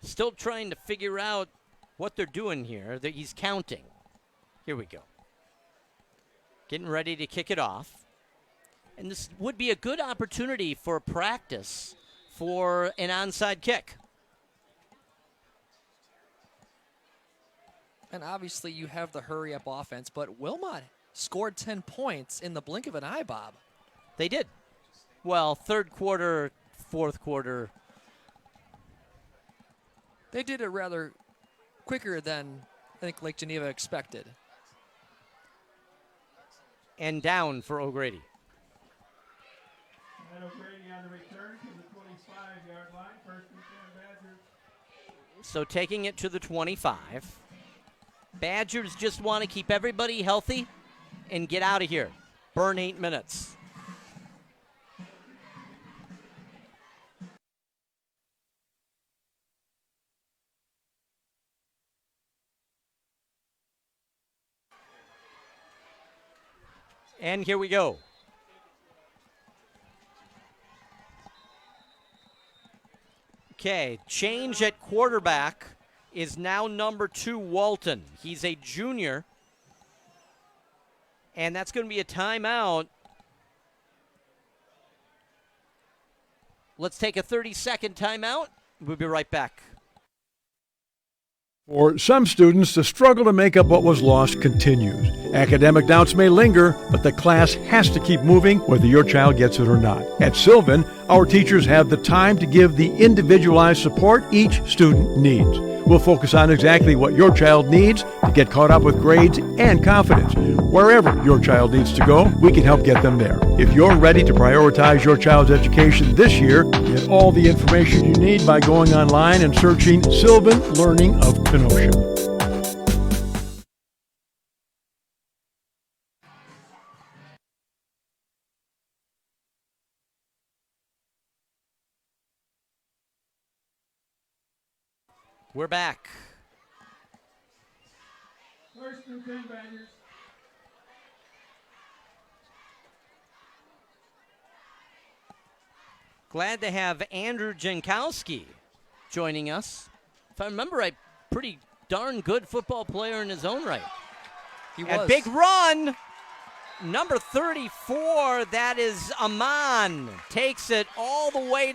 Still trying to figure out what they're doing here. He's counting. Here we go. Getting ready to kick it off. And this would be a good opportunity for practice for an onside kick. And obviously you have the hurry-up offense, but Wilmot scored 10 points in the blink of an eye, Bob. They did. Well, third quarter, fourth quarter. They did it rather quicker than I think Lake Geneva expected. And down for O'Grady. And O'Grady on the return to the 25-yard line. 1st and 10 Badgers. So taking it to the 25. Badgers just want to keep everybody healthy and get out of here. Burn 8 minutes. And here we go. Okay, change at quarterback is now number 2, Walton. He's a junior. And that's going to be a timeout. Let's take a 30-second timeout. We'll be right back. For some students, the struggle to make up what was lost continues. Academic doubts may linger, but the class has to keep moving whether your child gets it or not. At Sylvan, our teachers have the time to give the individualized support each student needs. We'll focus on exactly what your child needs to get caught up with grades and confidence. Wherever your child needs to go, we can help get them there. If you're ready to prioritize your child's education this year, get all the information you need by going online and searching Sylvan Learning of Kenosha. We're back. First and 10 Badgers. Glad to have Andrew Jankowski joining us. If I remember right, pretty darn good football player in his own right. He And was. big run. Number 34, that is Amon. Takes it all the way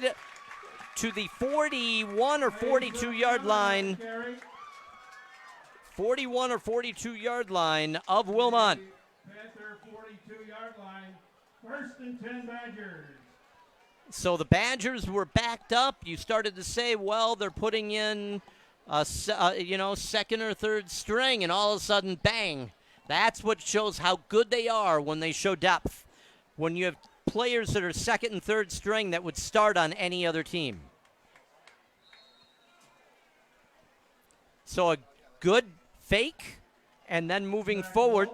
to the 41 or 42-yard line. 41 or 42-yard line of Wilmot. Panther 42-yard line. First and 10 Badgers. So the Badgers were backed up. You started to say, well, they're putting in, second or third string, and all of a sudden, bang. That's what shows how good they are when they show depth. When you have players that are second and third string that would start on any other team. So a good fake, and then moving forward.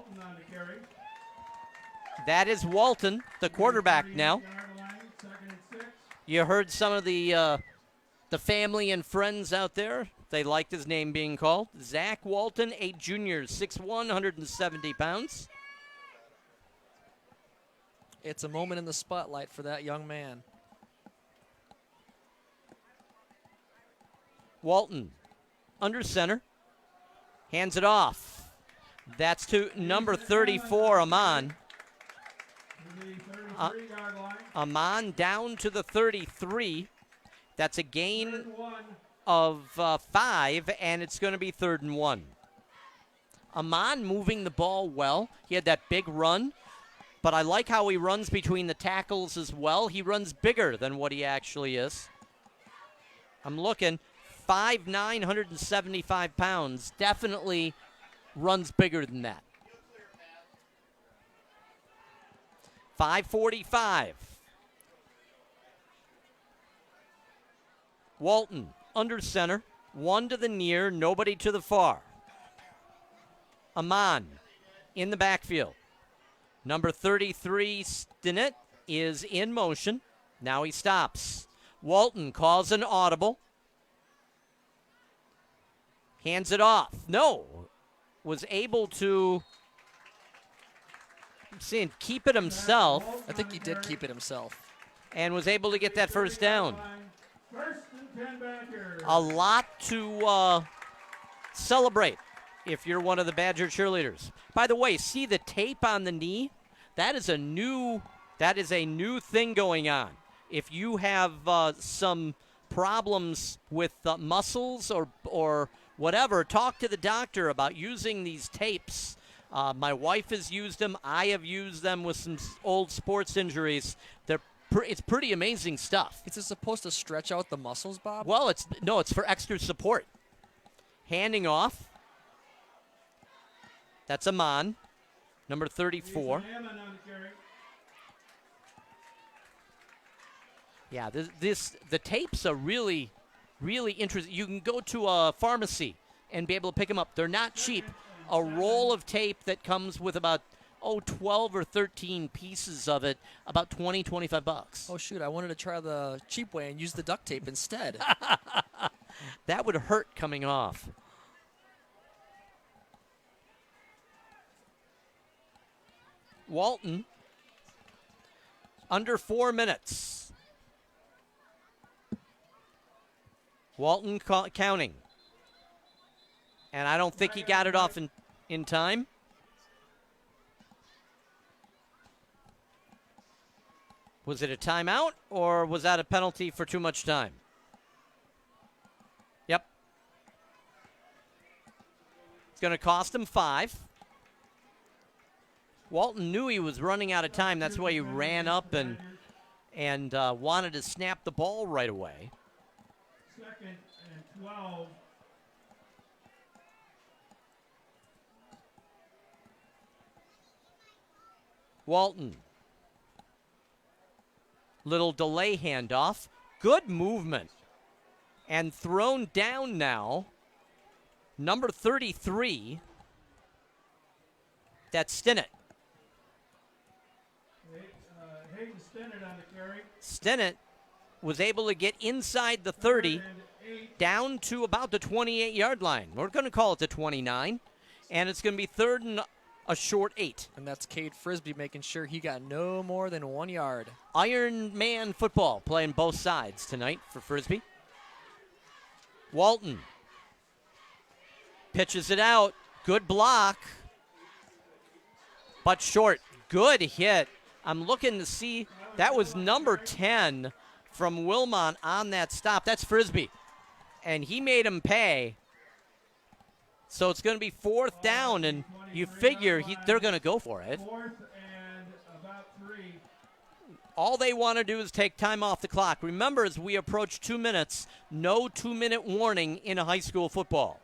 That is Walton, the quarterback now. You heard some of the family and friends out there. They liked his name being called. Zach Walton, a junior, 6'1", 170 pounds. It's a moment in the spotlight for that young man. Walton, under center, hands it off. That's to number 34, Amon. Amon down to the 33. That's a gain of 5, and it's going to be 3rd and 1. Amon moving the ball well. He had that big run, but I like how he runs between the tackles as well. He runs bigger than what he actually is. I'm looking, 5'9", 175 pounds. Definitely runs bigger than that. 5:45. Walton under center, 1 to the near, nobody to the far. Amon in the backfield. Number 33, Stinnett, is in motion. Now he stops. Walton calls an audible. Hands it off. No. Was able to keep it himself. I think he did keep it himself. And was able to get that first down. First and 10 Badgers. A lot to celebrate if you're one of the Badger cheerleaders. By the way, see the tape on the knee? That is a new thing going on. If you have some problems with muscles or whatever, talk to the doctor about using these tapes. My wife has used them. I have used them with some old sports injuries. It's pretty amazing stuff. Is it supposed to stretch out the muscles, Bob? Well, it's for extra support. Handing off. That's Amon, number 34. Yeah, the tapes are really, really interesting. You can go to a pharmacy and be able to pick them up. They're not cheap. A roll of tape that comes with about 12 or 13 pieces of it, about $20, $25. Oh, shoot, I wanted to try the cheap way and use the duct tape instead. That would hurt coming off. Walton, under 4 minutes. Walton counting. And I don't think he got it off in time. Was it a timeout, or was that a penalty for too much time? Yep. It's going to cost him 5. Walton knew he was running out of time. That's why he ran up and wanted to snap the ball right away. 2nd and 12. Walton. Little delay handoff. Good movement. And thrown down now. Number 33. That's Stinnett. Hayden Stinnett on the carry. Stinnett was able to get inside the 30, down to about the 28-yard line. We're going to call it the 29, and it's going to be 3rd and a short 8. And that's Cade Frisbee making sure he got no more than 1 yard. Iron Man football playing both sides tonight for Frisbee. Walton pitches it out. Good block, but short. Good hit. I'm looking to see. That was number 10 from Wilmot on that stop. That's Frisbee. And he made him pay. So it's going to be 4th down, and you figure they're going to go for it. 4th and about 3. All they want to do is take time off the clock. Remember, as we approach 2 minutes, no 2-minute warning in a high school football.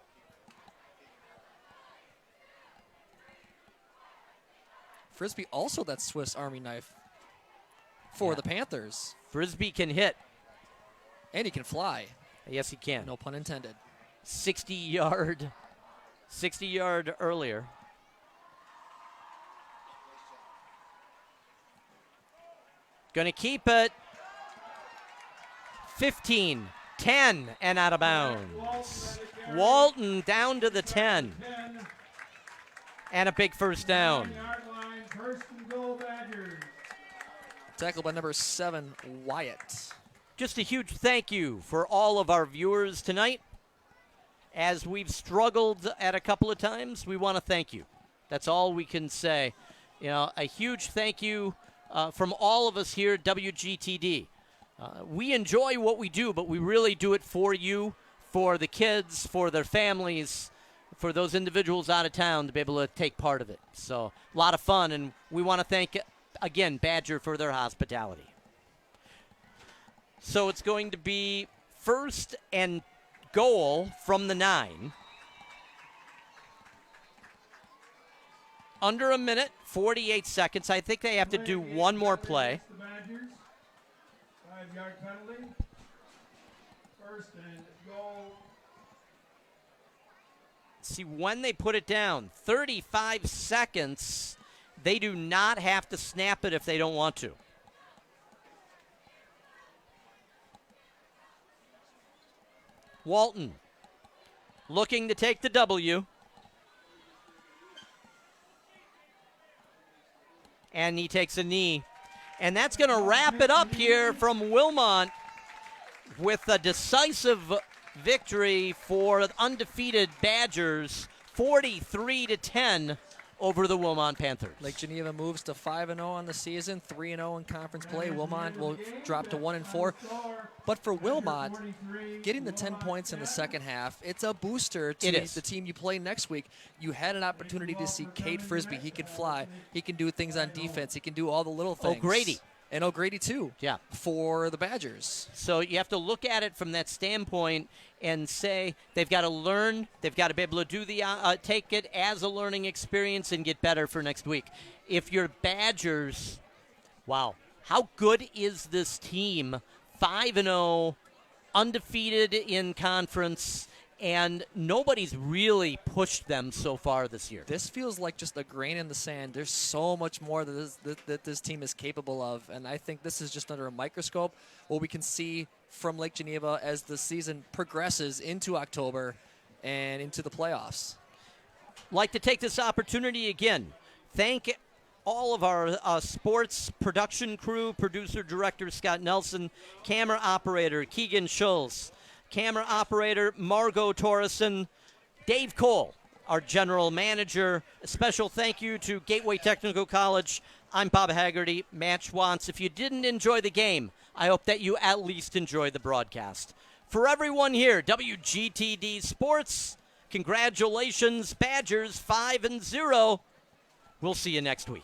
Frisbee also that Swiss Army knife for the Panthers. Frisbee can hit. And he can fly. Yes, he can. No pun intended. 60-yard earlier. Going to keep it. 15, 10, and out of bounds. Walton down to the 10. And a big first down. Tackled by number 7, Wyatt. Just a huge thank you for all of our viewers tonight. As we've struggled at a couple of times, we want to thank you. That's all we can say. You know, a huge thank you from all of us here at WGTD. We enjoy what we do, but we really do it for you, for the kids, for their families, for those individuals out of town to be able to take part of it. So a lot of fun, and we want to thank, again, Badger for their hospitality. So it's going to be 1st and goal from the 9. Under a minute, 48 seconds. I think they have to do one more play. 5-yard penalty. 1st and goal. See, when they put it down, 35 seconds, they do not have to snap it if they don't want to. Walton looking to take the W. And he takes a knee. And that's going to wrap it up here from Wilmot with a decisive victory for the undefeated Badgers, 43-10 over the Wilmot Panthers. Lake Geneva moves to 5-0 on the season, 3-0 in conference play. Wilmot will drop to 1-4. But for Wilmot, getting the 10 points in the second half, it's a booster to the team you play next week. You had an opportunity to see Cade Frisbee. He can fly. He can do things on defense. He can do all the little things. O'Grady. And O'Grady, too, for the Badgers. So you have to look at it from that standpoint and say they've got to learn. They've got to be able to do take it as a learning experience and get better for next week. If you're Badgers, wow, how good is this team? 5-0, undefeated in conference, and nobody's really pushed them so far this year. This feels like just a grain in the sand. There's so much more that this team is capable of, and I think this is just under a microscope what we can see from Lake Geneva as the season progresses into October and into the playoffs. Like to take this opportunity again. Thank all of our sports production crew, producer, director Scott Nelson, camera operator Keegan Schultz, camera operator Margot Torreson, Dave Cole, our general manager. A special thank you to Gateway Technical College. I'm Bob Haggerty, Matt Schwantz. If you didn't enjoy the game, I hope that you at least enjoy the broadcast. For everyone here, WGTD Sports, congratulations, Badgers 5-0. We'll see you next week.